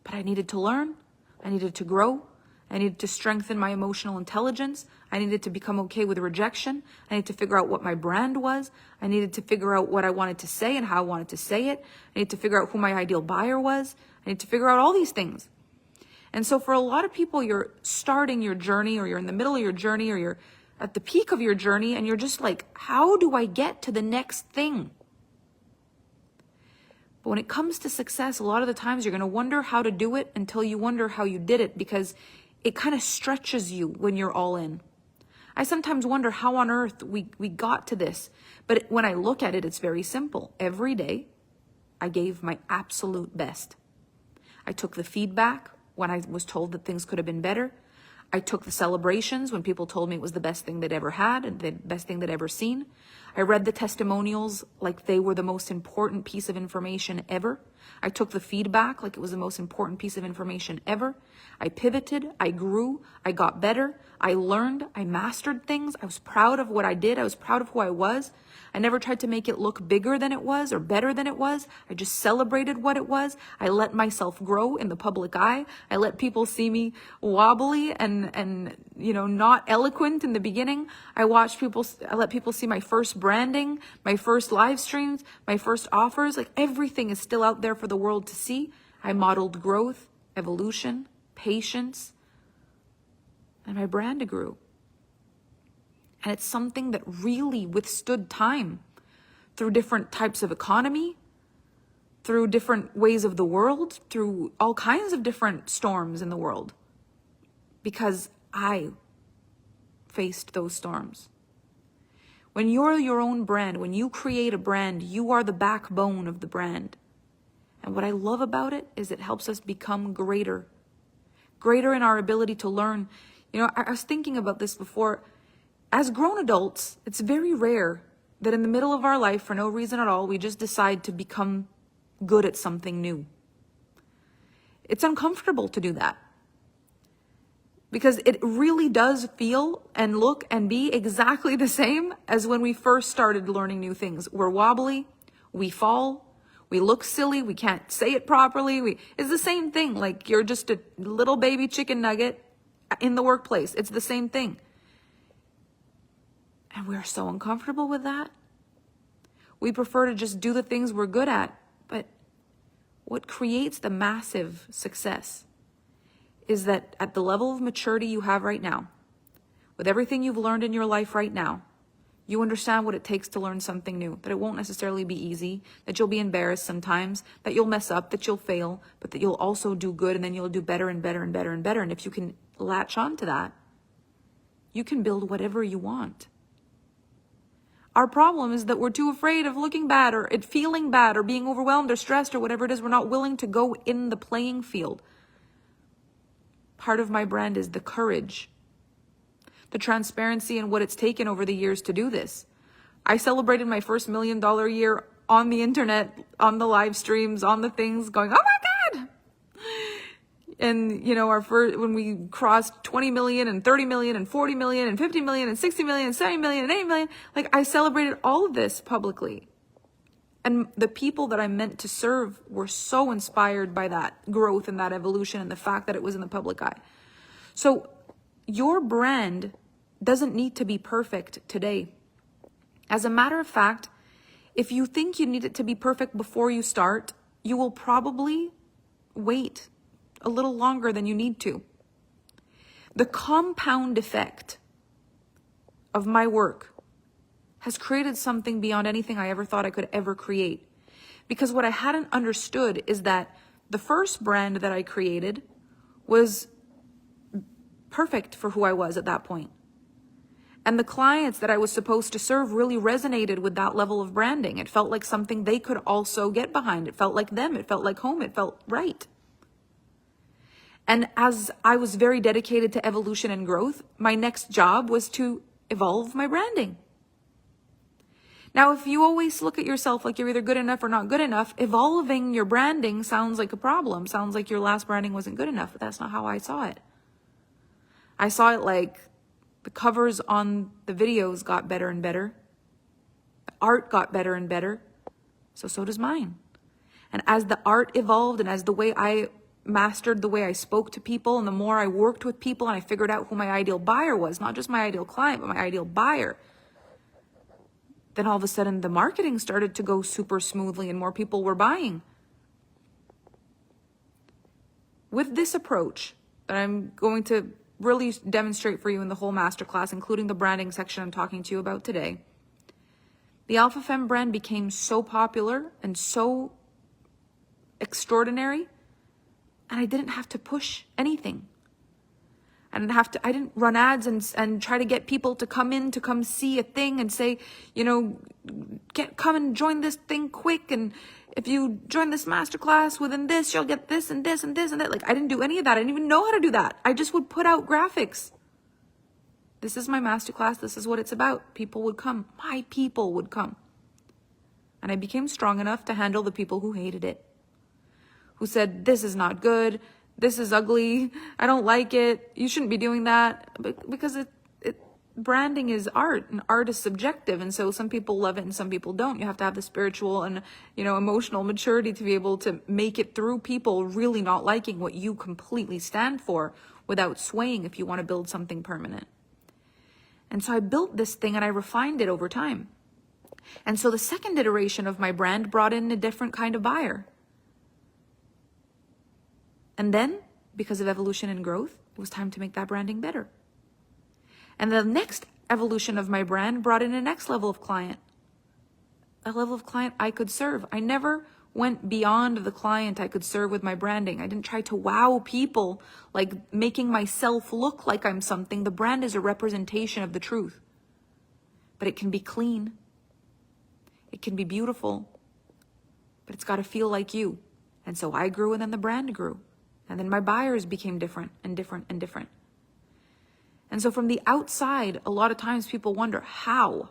but I needed to learn. I needed to grow. I needed to strengthen my emotional intelligence. I needed to become okay with rejection. I needed to figure out what my brand was. I needed to figure out what I wanted to say and how I wanted to say it. I needed to figure out who my ideal buyer was. I needed to figure out all these things. And so for a lot of people, you're starting your journey, or you're in the middle of your journey, or you're at the peak of your journey, and you're just like, how do I get to the next thing? But when it comes to success, a lot of the times you're going to wonder how to do it until you wonder how you did it, because it kind of stretches you when you're all in. I sometimes wonder how on earth we got to this. But when I look at it, it's very simple. Every day, I gave my absolute best. I took the feedback when I was told that things could have been better. I took the celebrations when people told me it was the best thing they'd ever had and the best thing they'd ever seen. I read the testimonials like they were the most important piece of information ever. I took the feedback like it was the most important piece of information ever. I pivoted, I grew, I got better, I learned, I mastered things. I was proud of what I did. I was proud of who I was. I never tried to make it look bigger than it was or better than it was. I just celebrated what it was. I let myself grow in the public eye. I let people see me wobbly and not eloquent in the beginning. I let people see my first branding, my first live streams, my first offers. Like everything is still out there for the world to see. I modeled growth, evolution, patience, and my brand grew. And it's something that really withstood time through different types of economy, through different ways of the world, through all kinds of different storms in the world, because I faced those storms. When you're your own brand, when you create a brand, you are the backbone of the brand. And what I love about it is it helps us become greater in our ability to learn. You know, I was thinking about this before. As grown adults, it's very rare that in the middle of our life, for no reason at all, we just decide to become good at something new. It's uncomfortable to do that, because it really does feel and look and be exactly the same as when we first started learning new things. We're wobbly, we fall, we look silly, we can't say it properly. It's the same thing. Like you're just a little baby chicken nugget in the workplace. It's the same thing. And we're so uncomfortable with that. We prefer to just do the things we're good at. But what creates the massive success is that at the level of maturity you have right now, with everything you've learned in your life right now, you understand what it takes to learn something new, that it won't necessarily be easy, that you'll be embarrassed sometimes, that you'll mess up, that you'll fail, but that you'll also do good, and then you'll do better and better and better and better. And if you can latch on to that, you can build whatever you want. Our problem is that we're too afraid of looking bad or it feeling bad or being overwhelmed or stressed or whatever it is. We're not willing to go in the playing field. Part of my brand is the courage, the transparency, and what it's taken over the years to do this. I celebrated my first $1 million year on the internet, on the live streams, on the things, going, oh my God. And, you know, when we crossed 20 million and 30 million and 40 million and 50 million and 60 million and 70 million and 80 million, like I celebrated all of this publicly. And the people that I meant to serve were so inspired by that growth and that evolution and the fact that it was in the public eye. So your brand doesn't need to be perfect today. As a matter of fact, if you think you need it to be perfect before you start, you will probably wait a little longer than you need to. The compound effect of my work has created something beyond anything I ever thought I could ever create. Because what I hadn't understood is that the first brand that I created was perfect for who I was at that point. And the clients that I was supposed to serve really resonated with that level of branding. It felt like something they could also get behind. It felt like them. It felt like home. It felt right. And as I was very dedicated to evolution and growth, my next job was to evolve my branding. Now, if you always look at yourself like you're either good enough or not good enough, evolving your branding sounds like a problem. Sounds like your last branding wasn't good enough, but that's not how I saw it. I saw it like the covers on the videos got better and better. The art got better and better. So does mine. And as the art evolved and as the way I mastered the way I spoke to people, and the more I worked with people and I figured out who my ideal buyer was, not just my ideal client, but my ideal buyer, then all of a sudden the marketing started to go super smoothly and more people were buying. With this approach that I'm going to really demonstrate for you in the whole masterclass, including the branding section I'm talking to you about today, the Alpha Femme brand became so popular and so extraordinary, and I didn't have to push anything. I didn't run ads and try to get people to come see a thing and say, you know, come and join this thing quick. And if you join this masterclass within this, you'll get this and this and this and that. Like, I didn't do any of that. I didn't even know how to do that. I just would put out graphics. This is my masterclass. This is what it's about. People would come. My people would come. And I became strong enough to handle the people who hated it, who said, this is not good, this is ugly, I don't like it, you shouldn't be doing that. Because branding is art, and art is subjective, and so some people love it and some people don't. You have to have the spiritual and, you know, emotional maturity to be able to make it through people really not liking what you completely stand for without swaying if you want to build something permanent. And so I built this thing and I refined it over time. And so the second iteration of my brand brought in a different kind of buyer. And then, because of evolution and growth, it was time to make that branding better. And the next evolution of my brand brought in a next level of client, a level of client I could serve. I never went beyond the client I could serve with my branding. I didn't try to wow people, like making myself look like I'm something. The brand is a representation of the truth. but it can be clean. It can be beautiful, but it's got to feel like you. And so I grew, and then the brand grew. And then my buyers became different and different and different. And so from the outside, a lot of times people wonder, how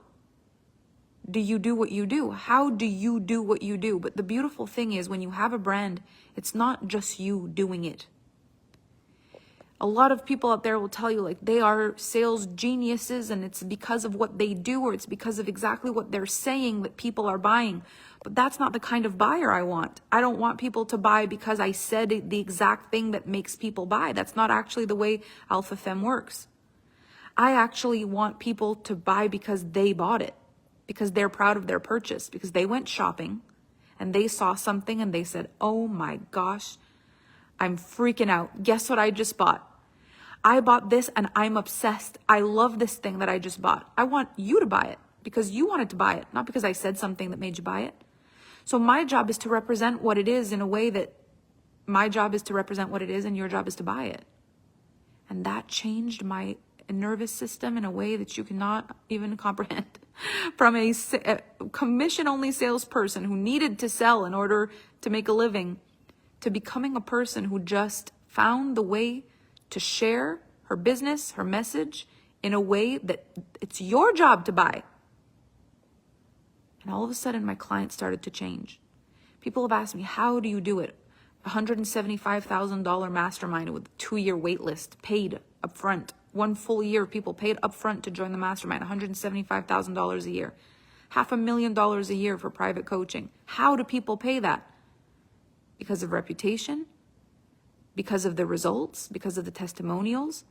do you do what you do? How do you do what you do? But the beautiful thing is, when you have a brand, it's not just you doing it. A lot of people out there will tell you like they are sales geniuses and it's because of what they do, or it's because of exactly what they're saying that people are buying. But that's not the kind of buyer I want. I don't want people to buy because I said the exact thing that makes people buy. That's not actually the way Alpha Femme works. I actually want people to buy because they bought it, because they're proud of their purchase, because they went shopping and they saw something and they said, oh my gosh, I'm freaking out. Guess what I just bought? I bought this and I'm obsessed. I love this thing that I just bought. I want you to buy it because you wanted to buy it, not because I said something that made you buy it. So my job is to represent what it is in a way that my job is to represent what it is and your job is to buy it. And that changed my nervous system in a way that you cannot even comprehend. From a commission-only salesperson who needed to sell in order to make a living, to becoming a person who just found the way to share her business, her message, in a way that it's your job to buy. And all of a sudden, my clients started to change. People have asked me, how do you do it? $175,000 mastermind with a 2-year wait list, paid up front. 1 full year of people paid up front to join the mastermind, $175,000 a year. $500,000 a year for private coaching. How do people pay that? Because of reputation, because of the results, because of the testimonials,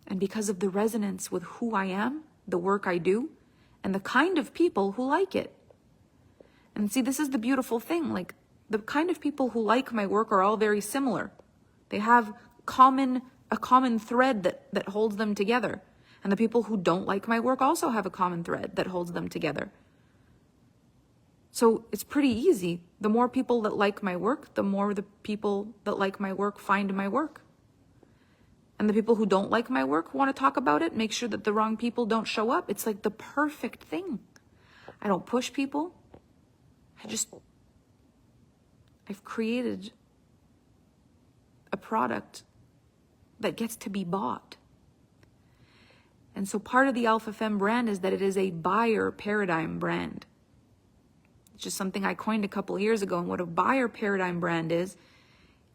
and because of the resonance with who I am, the work I do, and the kind of people who like it. And see, this is the beautiful thing. Like, the kind of people who like my work are all very similar. They have a common thread that holds them together. And the people who don't like my work also have a common thread that holds them together. So it's pretty easy. The more people that like my work, the more the people that like my work find my work. And the people who don't like my work want to talk about it, make sure that the wrong people don't show up. It's like the perfect thing. I don't push people. I've created a product that gets to be bought. And so part of the Alpha Femme brand is that it is a buyer paradigm brand. It's just something I coined a couple of years ago. And what a buyer paradigm brand is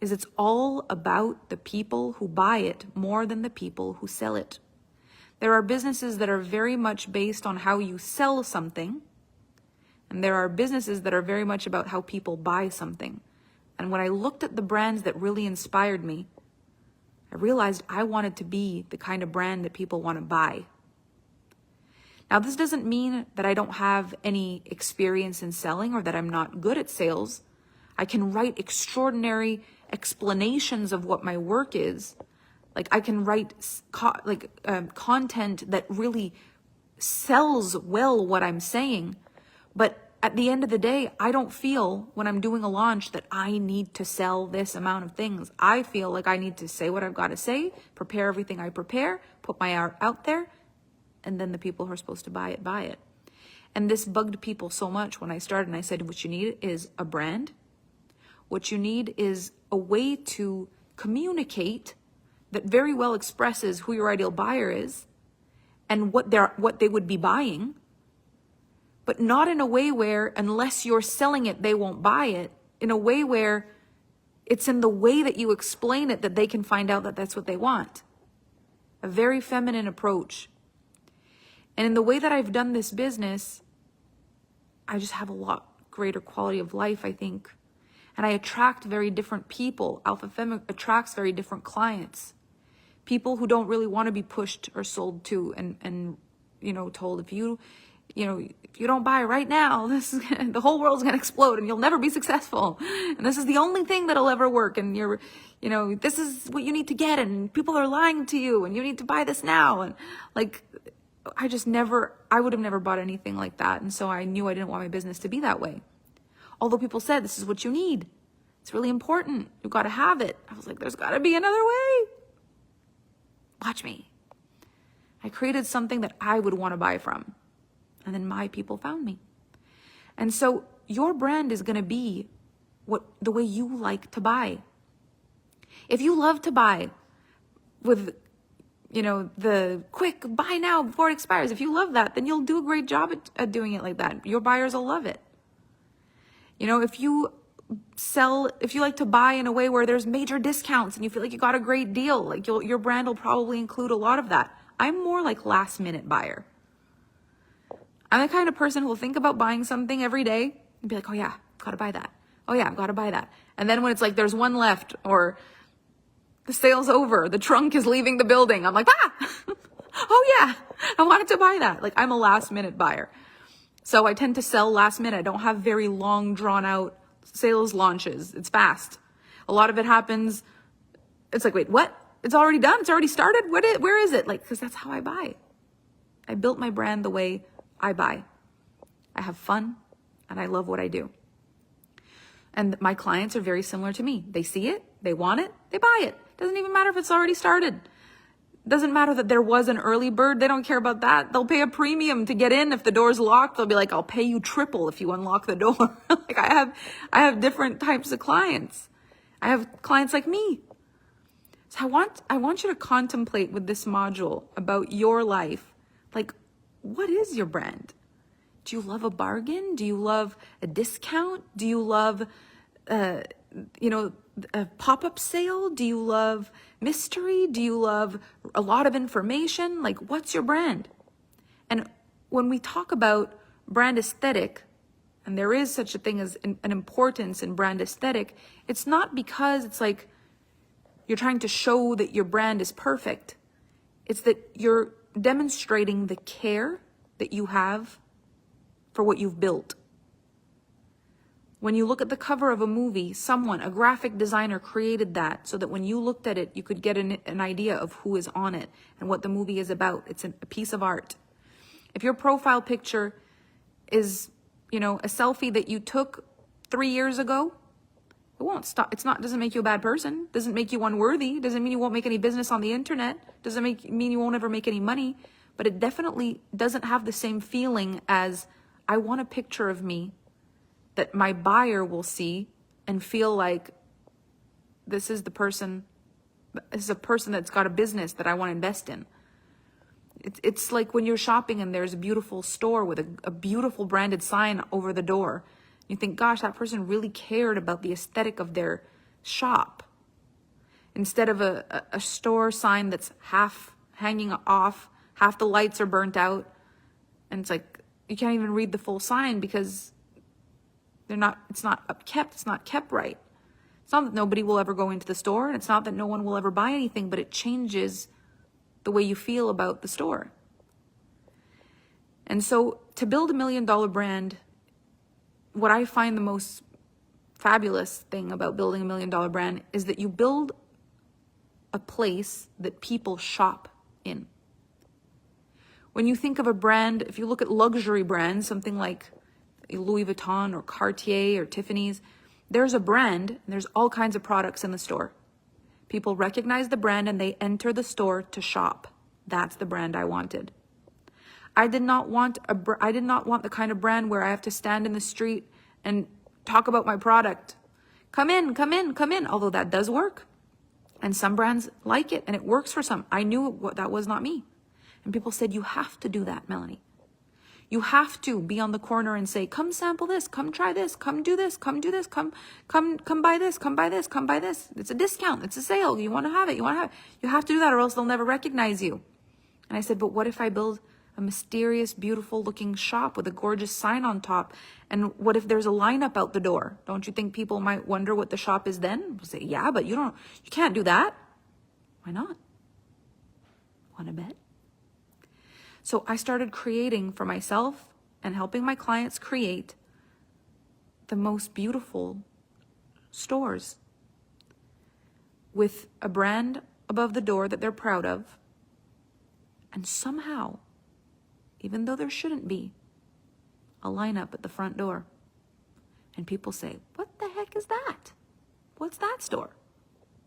it's all about the people who buy it more than the people who sell it. There are businesses that are very much based on how you sell something. And there are businesses that are very much about how people buy something. And when I looked at the brands that really inspired me, I realized I wanted to be the kind of brand that people want to buy. Now, this doesn't mean that I don't have any experience in selling or that I'm not good at sales. I can write extraordinary explanations of what my work is. Like, I can write content that really sells well what I'm saying. But at the end of the day, I don't feel when I'm doing a launch that I need to sell this amount of things. I feel like I need to say what I've got to say, prepare everything I prepare, put my art out there, and then the people who are supposed to buy it, buy it. And this bugged people so much when I started, and I said, what you need is a brand. What you need is a way to communicate that very well expresses who your ideal buyer is and what they would be buying, but not in a way where, unless you're selling it, they won't buy it. In a way where it's in the way that you explain it that they can find out that that's what they want. A very feminine approach. And in the way that I've done this business, I just have a lot greater quality of life, I think. And I attract very different people. Alpha Femme attracts very different clients. People who don't really want to be pushed or sold to and told, if you don't buy right now, the whole world's going to explode and you'll never be successful. And this is the only thing that'll ever work. And this is what you need to get. And people are lying to you and you need to buy this now. And I would have never bought anything like that. And so I knew I didn't want my business to be that way. Although people said, this is what you need. It's really important. You've got to have it. I was like, there's got to be another way. Watch me. I created something that I would want to buy from. And then my people found me. And so your brand is going to be the way you like to buy. If you love to buy with, the quick buy now before it expires, if you love that, then you'll do a great job at doing it like that. Your buyers will love it. If you like to buy in a way where there's major discounts and you feel like you got a great deal, like your brand will probably include a lot of that. I'm more like last minute buyer. I'm the kind of person who will think about buying something every day and be like, oh yeah, gotta buy that. Oh yeah, I've got to buy that. And then when it's like there's one left or the sale's over, the trunk is leaving the building, I'm like, oh yeah, I wanted to buy that. Like, I'm a last minute buyer. So I tend to sell last minute. I don't have very long drawn out sales launches. It's fast. A lot of it happens. It's like, wait, what? It's already done. It's already started. Where is it? Like, because that's how I buy. I built my brand the way I buy. I have fun and I love what I do. And my clients are very similar to me. They see it, they want it, they buy it. Doesn't even matter if it's already started. Doesn't matter that there was an early bird. They don't care about that. They'll pay a premium to get in. If the door's locked, they'll be like, I'll pay you triple if you unlock the door. Like, I have different types of clients. I have clients like me. So I want you to contemplate with this module about your life. Like, what is your brand? Do you love a bargain? Do you love a discount? Do you love, a pop-up sale? Do you love mystery? Do you love a lot of information? Like, what's your brand? And when we talk about brand aesthetic, and there is such a thing as an importance in brand aesthetic, it's not because it's like you're trying to show that your brand is perfect. It's that you're demonstrating the care that you have for what you've built. When you look at the cover of a movie, a graphic designer created that so that when you looked at it, you could get an idea of who is on it and what the movie is about. It's a piece of art. If your profile picture is, a selfie that you took 3 years ago, it won't stop. Doesn't make you a bad person. Doesn't make you unworthy. Doesn't mean you won't make any business on the internet. Doesn't mean you won't ever make any money. But it definitely doesn't have the same feeling as, I want a picture of me that my buyer will see and feel like this is a person that's got a business that I want to invest in. It's like when you're shopping and there's a beautiful store with a beautiful branded sign over the door. You think, gosh, that person really cared about the aesthetic of their shop. Instead of a store sign that's half hanging off, half the lights are burnt out, and it's like you can't even read the full sign because it's not kept right. It's not that nobody will ever go into the store, and it's not that no one will ever buy anything, but it changes the way you feel about the store. And so to build $1 million brand, what I find the most fabulous thing about building $1 million brand is that you build a place that people shop in. When you think of a brand, if you look at luxury brands, something like Louis Vuitton or Cartier or Tiffany's, there's a brand, and there's all kinds of products in the store. People recognize the brand and they enter the store to shop. That's the brand I wanted. I did not want the kind of brand where I have to stand in the street and talk about my product. Come in, come in, come in. Although that does work. And some brands like it and it works for some. I knew that was not me. And people said, you have to do that, Melanie. You have to be on the corner and say, come sample this, come try this, come do this, come do this, come buy this, come buy this, come buy this. It's a discount, it's a sale, you want to have it, you have to do that or else they'll never recognize you. And I said, but what if I build a mysterious, beautiful looking shop with a gorgeous sign on top? And what if there's a lineup out the door? Don't you think people might wonder what the shop is then? We'll say, yeah, but you can't do that. Why not? Want to bet? So I started creating for myself and helping my clients create the most beautiful stores with a brand above the door that they're proud of. And somehow, even though there shouldn't be, a lineup at the front door. And people say, what the heck is that? What's that store?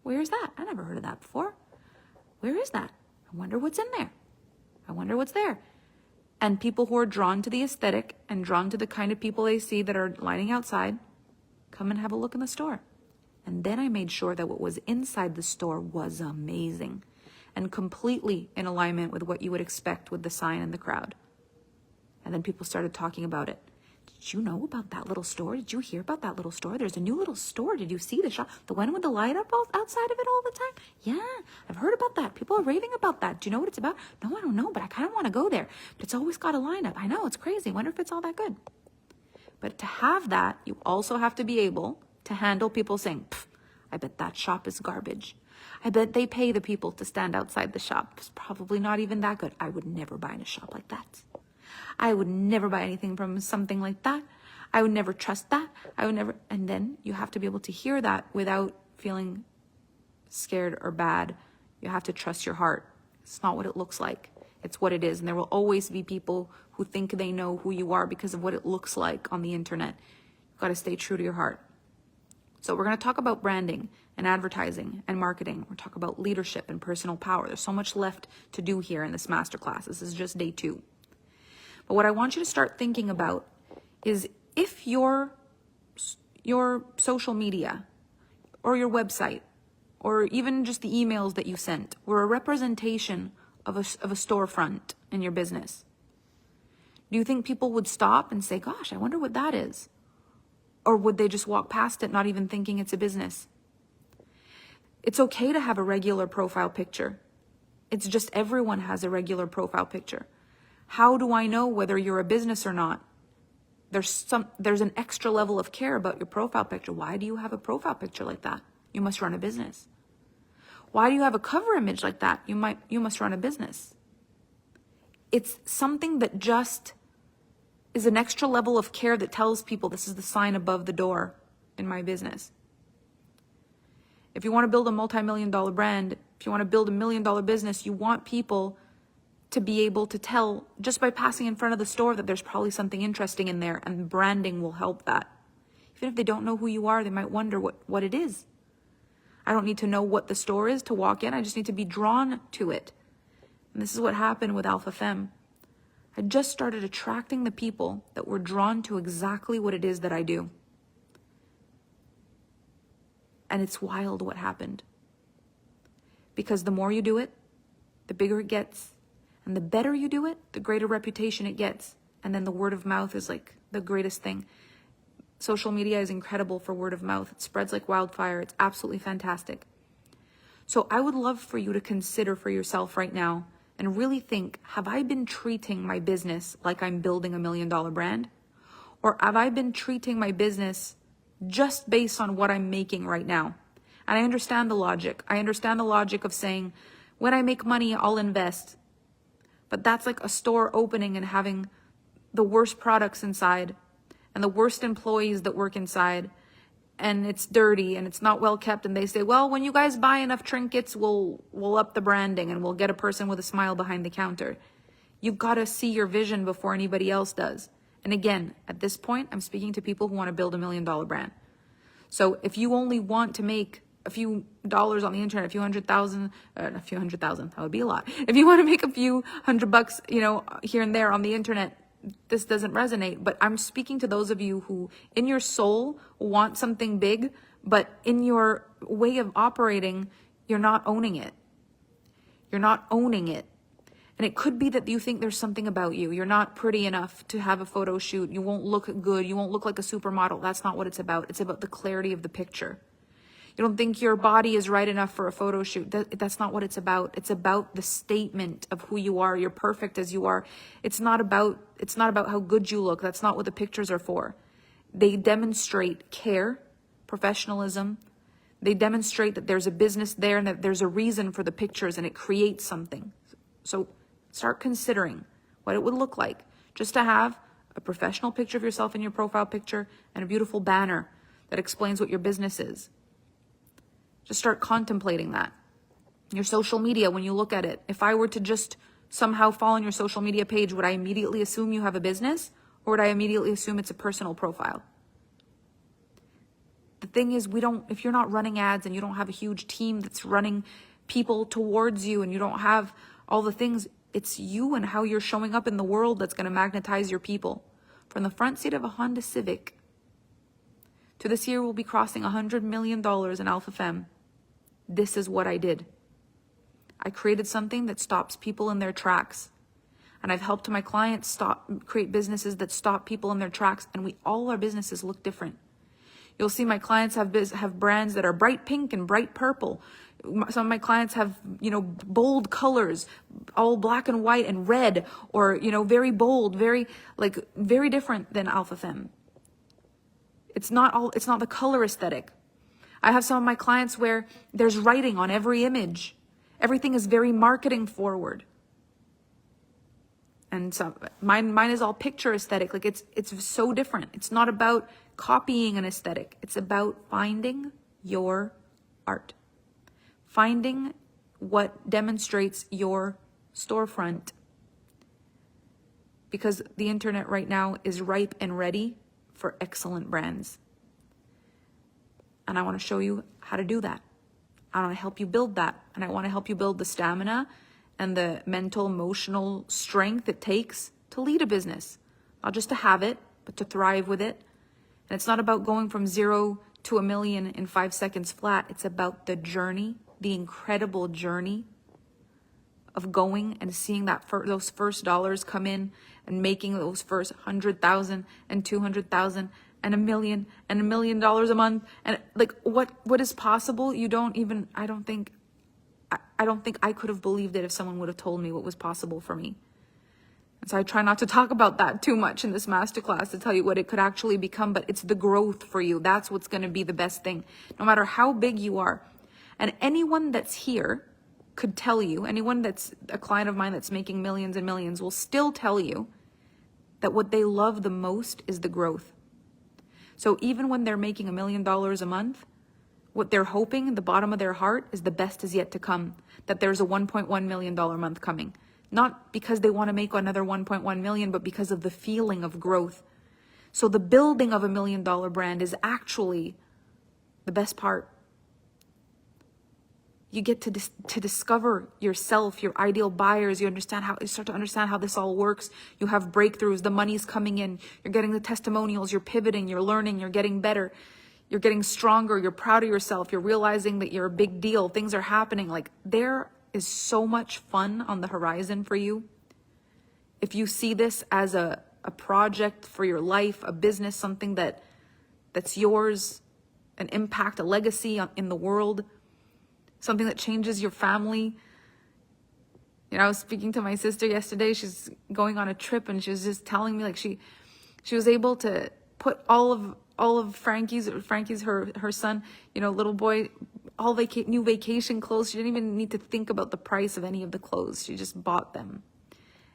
Where's that? I never heard of that before. Where is that? I wonder what's in there. I wonder what's there. And people who are drawn to the aesthetic and drawn to the kind of people they see that are lining outside, come and have a look in the store. And then I made sure that what was inside the store was amazing and completely in alignment with what you would expect with the sign and the crowd. And then people started talking about it. Did you know about that little store? Did you hear about that little store? There's a new little store. Did you see the shop? The one with the light up outside of it all the time? Yeah, I've heard about that. People are raving about that. Do you know what it's about? No, I don't know, but I kind of want to go there. But it's always got a lineup. I know, it's crazy. I wonder if it's all that good. But to have that, you also have to be able to handle people saying, I bet that shop is garbage. I bet they pay the people to stand outside the shop. It's probably not even that good. I would never buy in a shop like that. I would never buy anything from something like that. I would never trust that. I would never. And then you have to be able to hear that without feeling scared or bad. You have to trust your heart. It's not what it looks like. It's what it is. And there will always be people who think they know who you are because of what it looks like on the internet. You've got to stay true to your heart. So we're going to talk about branding and advertising and marketing. We're talking about leadership and personal power. There's so much left to do here in this masterclass. This is just day 2. But what I want you to start thinking about is if your social media or your website or even just the emails that you sent were a representation of a storefront in your business, do you think people would stop and say, gosh, I wonder what that is? Or would they just walk past it, not even thinking it's a business? It's okay to have a regular profile picture. It's just everyone has a regular profile picture. How do I know whether you're a business or not? There's an extra level of care about your profile picture. Why do you have a profile picture like that? You must run a business. Why do you have a cover image like that? You must run a business. It's something that just is an extra level of care that tells people this is the sign above the door in my business. If you want to build a multi-million-dollar brand, if you want to build $1 million business, you want people to be able to tell just by passing in front of the store that there's probably something interesting in there, and branding will help that. Even if they don't know who you are, they might wonder what it is. I don't need to know what the store is to walk in. I just need to be drawn to it. And this is what happened with Alpha Femme. I just started attracting the people that were drawn to exactly what it is that I do. And it's wild what happened. Because the more you do it, the bigger it gets. And the better you do it, the greater reputation it gets. And then the word of mouth is like the greatest thing. Social media is incredible for word of mouth. It spreads like wildfire. It's absolutely fantastic. So I would love for you to consider for yourself right now and really think, have I been treating my business like I'm building $1 million brand? Or have I been treating my business just based on what I'm making right now? And I understand the logic. I understand the logic of saying, when I make money, I'll invest. But that's like a store opening and having the worst products inside and the worst employees that work inside, and it's dirty and it's not well kept, and they say, well, when you guys buy enough trinkets, we'll up the branding and we'll get a person with a smile behind the counter. You've got to see your vision before anybody else does. And again, at this point, I'm speaking to people who want to build $1 million brand. So if you only want to make a few dollars on the internet, a few hundred thousand, that would be a lot. If you want to make a few $100, here and there on the internet, this doesn't resonate. But I'm speaking to those of you who in your soul want something big, but in your way of operating, you're not owning it. You're not owning it. And it could be that you think there's something about you. You're not pretty enough to have a photo shoot. You won't look good. You won't look like a supermodel. That's not what it's about. It's about the clarity of the picture. You don't think your body is right enough for a photo shoot. That's not what it's about. It's about the statement of who you are. You're perfect as you are. It's not about how good you look. That's not what the pictures are for. They demonstrate care, professionalism. They demonstrate that there's a business there and that there's a reason for the pictures, and it creates something. So start considering what it would look like just to have a professional picture of yourself in your profile picture and a beautiful banner that explains what your business is. Just start contemplating that. Your social media, when you look at it, if I were to just somehow fall on your social media page, would I immediately assume you have a business, or would I immediately assume it's a personal profile? The thing is, if you're not running ads and you don't have a huge team that's running people towards you and you don't have all the things, It's you and how you're showing up in the world that's going to magnetize your people. From the front seat of a Honda Civic to this year we'll be crossing $100 million in Alpha Femme. This is what I did. I created something that stops people in their tracks. And I've helped my clients create businesses that stop people in their tracks. And all our businesses look different. You'll see my clients have brands that are bright pink and bright purple. Some of my clients have, bold colors, all black and white and red, or, very bold, very different than Alpha Femme. It's not the color aesthetic. I have some of my clients where there's writing on every image. Everything is very marketing forward. And so mine is all picture aesthetic. Like it's so different. It's not about copying an aesthetic. It's about finding your art. Finding what demonstrates your storefront. Because the internet right now is ripe and ready for excellent brands. And I want to show you how to do that. I want to help you build that. And I want to help you build the stamina and the mental, emotional strength it takes to lead a business. Not just to have it, but to thrive with it. And it's not about going from 0 to $1 million in 5 seconds flat. It's about the journey, the incredible journey of going and seeing those first dollars come in and making those first 100,000 and 200,000 and $1 million and $1 million a month. And what is possible? I don't think I could have believed it if someone would have told me what was possible for me. And so I try not to talk about that too much in this masterclass to tell you what it could actually become, but it's the growth for you. That's what's going to be the best thing, no matter how big you are. And anyone that's here could tell you, anyone that's a client of mine that's making millions and millions will still tell you that what they love the most is the growth. So even when they're making $1 million a month, what they're hoping in the bottom of their heart is the best is yet to come, that there's a $1.1 million month coming. Not because they want to make another 1.1 million, but because of the feeling of growth. So the building of $1 million brand is actually the best part. You get to discover yourself, your ideal buyers. You start to understand how this all works. You have breakthroughs. The money's coming in. You're getting the testimonials. You're pivoting. You're learning. You're getting better. You're getting stronger. You're proud of yourself. You're realizing that you're a big deal. Things are happening. There is so much fun on the horizon for you. If you see this as a project for your life, a business, something that's yours, an impact, a legacy in the world, something that changes your family. I was speaking to my sister yesterday. She's going on a trip and she was just telling me she was able to put all of Frankie's her son, little boy, all new vacation clothes. She didn't even need to think about the price of any of the clothes. She just bought them.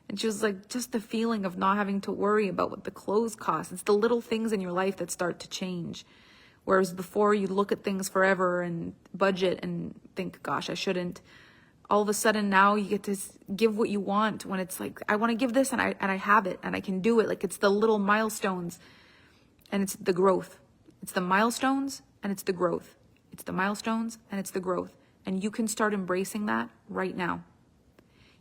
And she was just the feeling of not having to worry about what the clothes cost. It's the little things in your life that start to change. Whereas before you look at things forever and budget and think, gosh, I shouldn't. All of a sudden now you get to give what you want when it's I want to give this and I have it and I can do it. It's the little milestones and it's the growth. It's the milestones and it's the growth. It's the milestones and it's the growth. And you can start embracing that right now.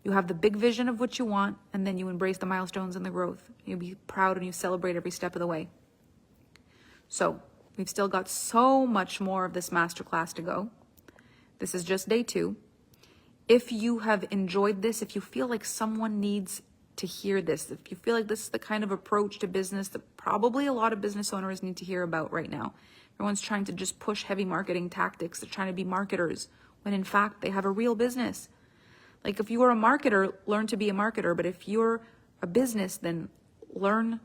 You have the big vision of what you want and then you embrace the milestones and the growth. You'll be proud and you celebrate every step of the way. So we've still got so much more of this masterclass to go. This is just day 2. If you have enjoyed this, if you feel like someone needs to hear this, if you feel like this is the kind of approach to business that probably a lot of business owners need to hear about right now. Everyone's trying to just push heavy marketing tactics. They're trying to be marketers when in fact they have a real business. If you are a marketer, learn to be a marketer. But if you're a business, then learn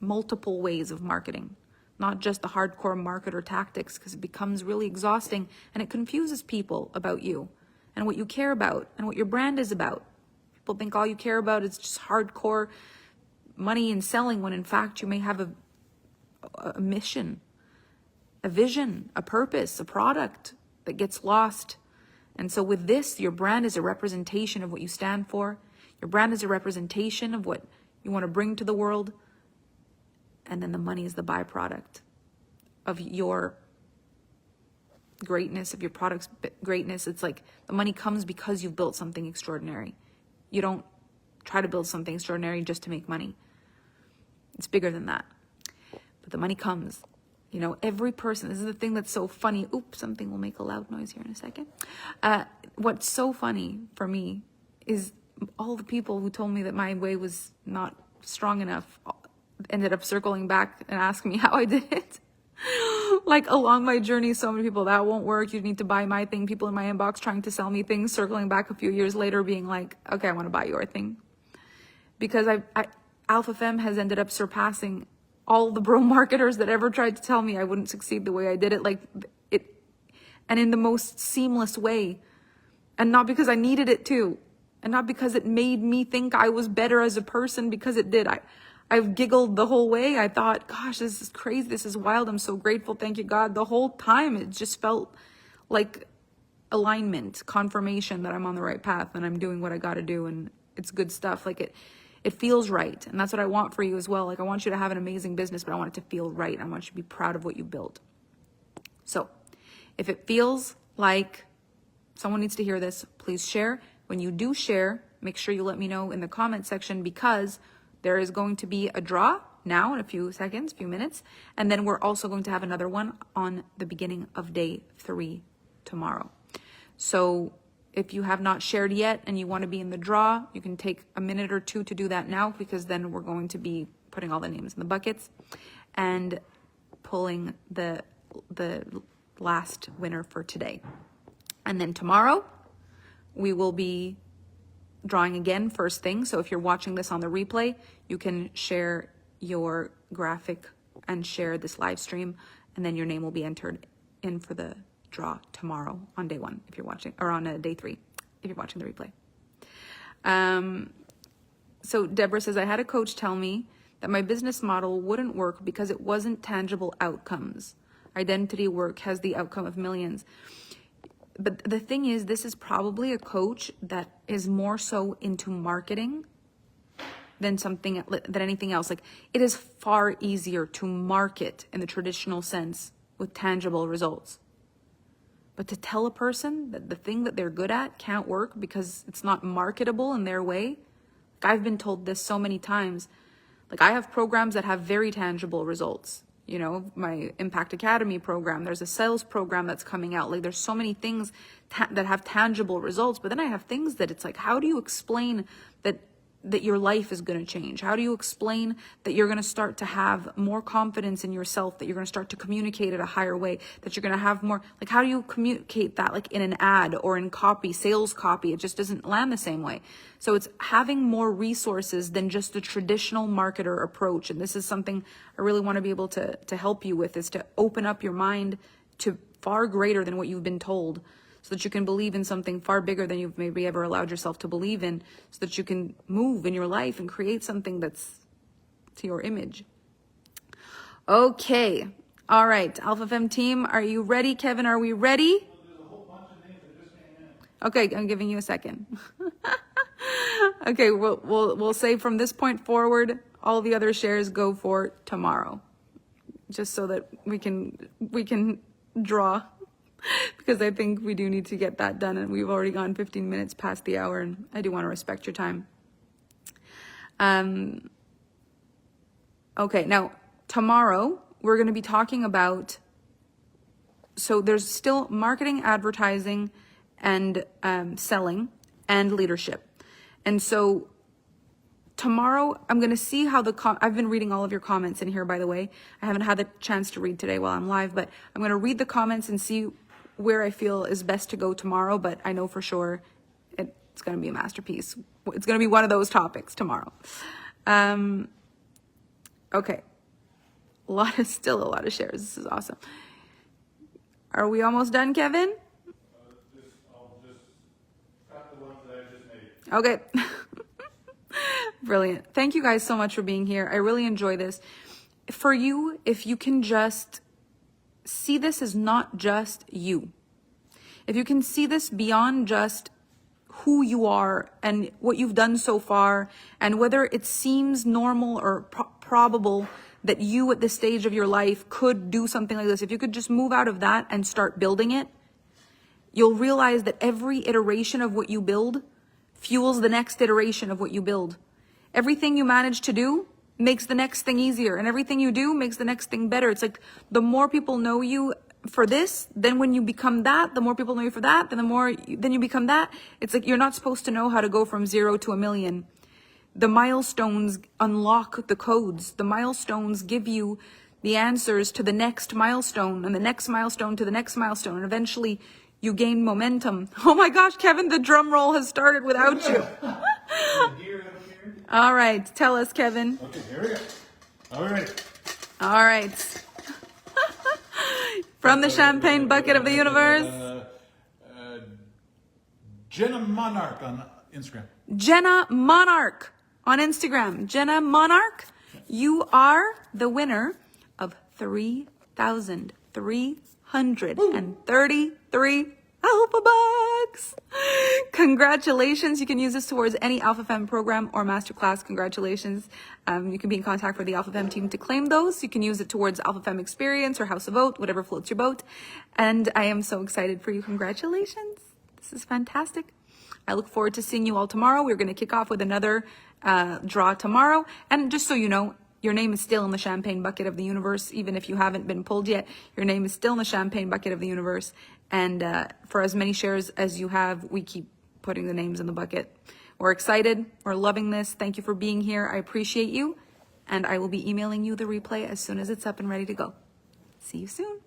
multiple ways of marketing. Not just the hardcore marketer tactics, because it becomes really exhausting and it confuses people about you and what you care about and what your brand is about. People think all you care about is just hardcore money and selling when in fact you may have a mission, a vision, a purpose, a product that gets lost. And so with this, your brand is a representation of what you stand for. Your brand is a representation of what you want to bring to the world. And then the money is the byproduct of your greatness, of your product's greatness. It's the money comes because you've built something extraordinary. You don't try to build something extraordinary just to make money. It's bigger than that. But the money comes. You know, every person, this is the thing that's so funny. Oops, something will make a loud noise here in a second. What's so funny for me is all the people who told me that my way was not strong enough ended up circling back and asking me how I did it. Like along my journey, so many people, that won't work, you need to buy my thing. People in my inbox trying to sell me things, circling back a few years later being like, okay, I want to buy your thing. Because Alpha Femme has ended up surpassing all the bro marketers that ever tried to tell me I wouldn't succeed the way I did it, and in the most seamless way. And not because I needed it to, and not because it made me think I was better as a person, because it did. I've giggled the whole way. I thought, gosh, this is crazy. This is wild. I'm so grateful. Thank you, God. The whole time, it just felt like alignment, confirmation that I'm on the right path and I'm doing what I got to do. And it's good stuff. Like it feels right. And that's what I want for you as well. Like I want you to have an amazing business, but I want it to feel right. I want you to be proud of what you built. So if it feels like someone needs to hear this, please share. When you do share, make sure you let me know in the comment section, because there is going to be a draw now in a few minutes. And then we're also going to have another one on the beginning of day 3 tomorrow. So if you have not shared yet and you want to be in the draw, you can take a minute or two to do that now, because then we're going to be putting all the names in the buckets and pulling the last winner for today. And then tomorrow we will be drawing again first thing. So if you're watching this on the replay, you can share your graphic and share this live stream, and then your name will be entered in for the draw tomorrow on day 1 if you're watching, or on day 3 if you're watching the replay. So Deborah says, I had a coach tell me that my business model wouldn't work because it wasn't tangible outcomes. Identity work has the outcome of millions. But the thing is, this is probably a coach that is more so into marketing than anything else. Like, it is far easier to market in the traditional sense with tangible results. But to tell a person that the thing that they're good at can't work because it's not marketable in their way, like, I've been told this so many times. Like, I have programs that have very tangible results. You know, my Impact Academy program, there's a sales program that's coming out. Like, there's so many things that have tangible results. But then I have things that it's like, how do you explain that your life is going to change? How do you explain that you're going to start to have more confidence in yourself, that you're going to start to communicate at a higher way, that you're going to have more, like, how do you communicate that, like in an ad or in copy, sales copy? It just doesn't land the same way. So it's having more resources than just the traditional marketer approach. And this is something I really want to be able to help you with, is to open up your mind to far greater than what you've been told, so that you can believe in something far bigger than you've maybe ever allowed yourself to believe in, so that you can move in your life and create something that's to your image. Okay. All right. Alpha Femme team, are you ready? Kevin, are we ready? There's a whole bunch of names that just came in. Okay, I'm giving you a second. Okay, we'll say from this point forward, all the other shares go for tomorrow, just so that we can draw. Because I think we do need to get that done, and we've already gone 15 minutes past the hour, and I do want to respect your time. Okay, now tomorrow we're going to be talking about, so there's still marketing, advertising, and selling, and leadership. And so tomorrow I'm going to see how I've been reading all of your comments in here, by the way. I haven't had the chance to read today while I'm live, but I'm going to read the comments and see where I feel is best to go tomorrow. But I know for sure it's going to be a masterpiece. It's going to be one of those topics tomorrow. Okay. Still a lot of shares. This is awesome. Are we almost done, Kevin? I'll just cut the ones that I just made. Okay. Brilliant. Thank you guys so much for being here. I really enjoy this. For you, if you can just see this as not just you, if you can see this beyond just who you are and what you've done so far, and whether it seems normal or probable that you at this stage of your life could do something like this, if you could just move out of that and start building it, you'll realize that every iteration of what you build fuels the next iteration of what you build. Everything you manage to do makes the next thing easier, and everything you do makes the next thing better. It's like the more people know you for this, then when you become that, the more people know you for that, then you become that. It's like you're not supposed to know how to go from 0 to 1,000,000. The milestones unlock the codes. The milestones give you the answers to the next milestone, and the next milestone to the next milestone, and eventually you gain momentum. Oh my gosh, Kevin, the drum roll has started without you. All right, tell us, Kevin. Okay, here we go. All right. All right. From the champagne bucket of the universe. Jenna Monarch on Instagram. Jenna Monarch on Instagram. Jenna Monarch, you are the winner of 3,333 Alpha Bucks. Congratulations. You can use this towards any Alpha Femme program or masterclass. Congratulations. You can be in contact with the Alpha Femme team to claim those. You can use it towards Alpha Femme experience or House of Oat, whatever floats your boat. And I am so excited for you. Congratulations. This is fantastic. I look forward to seeing you all tomorrow. We're going to kick off with another draw tomorrow. And just so you know, your name is still in the champagne bucket of the universe. Even if you haven't been pulled yet, your name is still in the champagne bucket of the universe. And for as many shares as you have, we keep putting the names in the bucket. We're excited. We're loving this. Thank you for being here. I appreciate you. And I will be emailing you the replay as soon as it's up and ready to go. See you soon.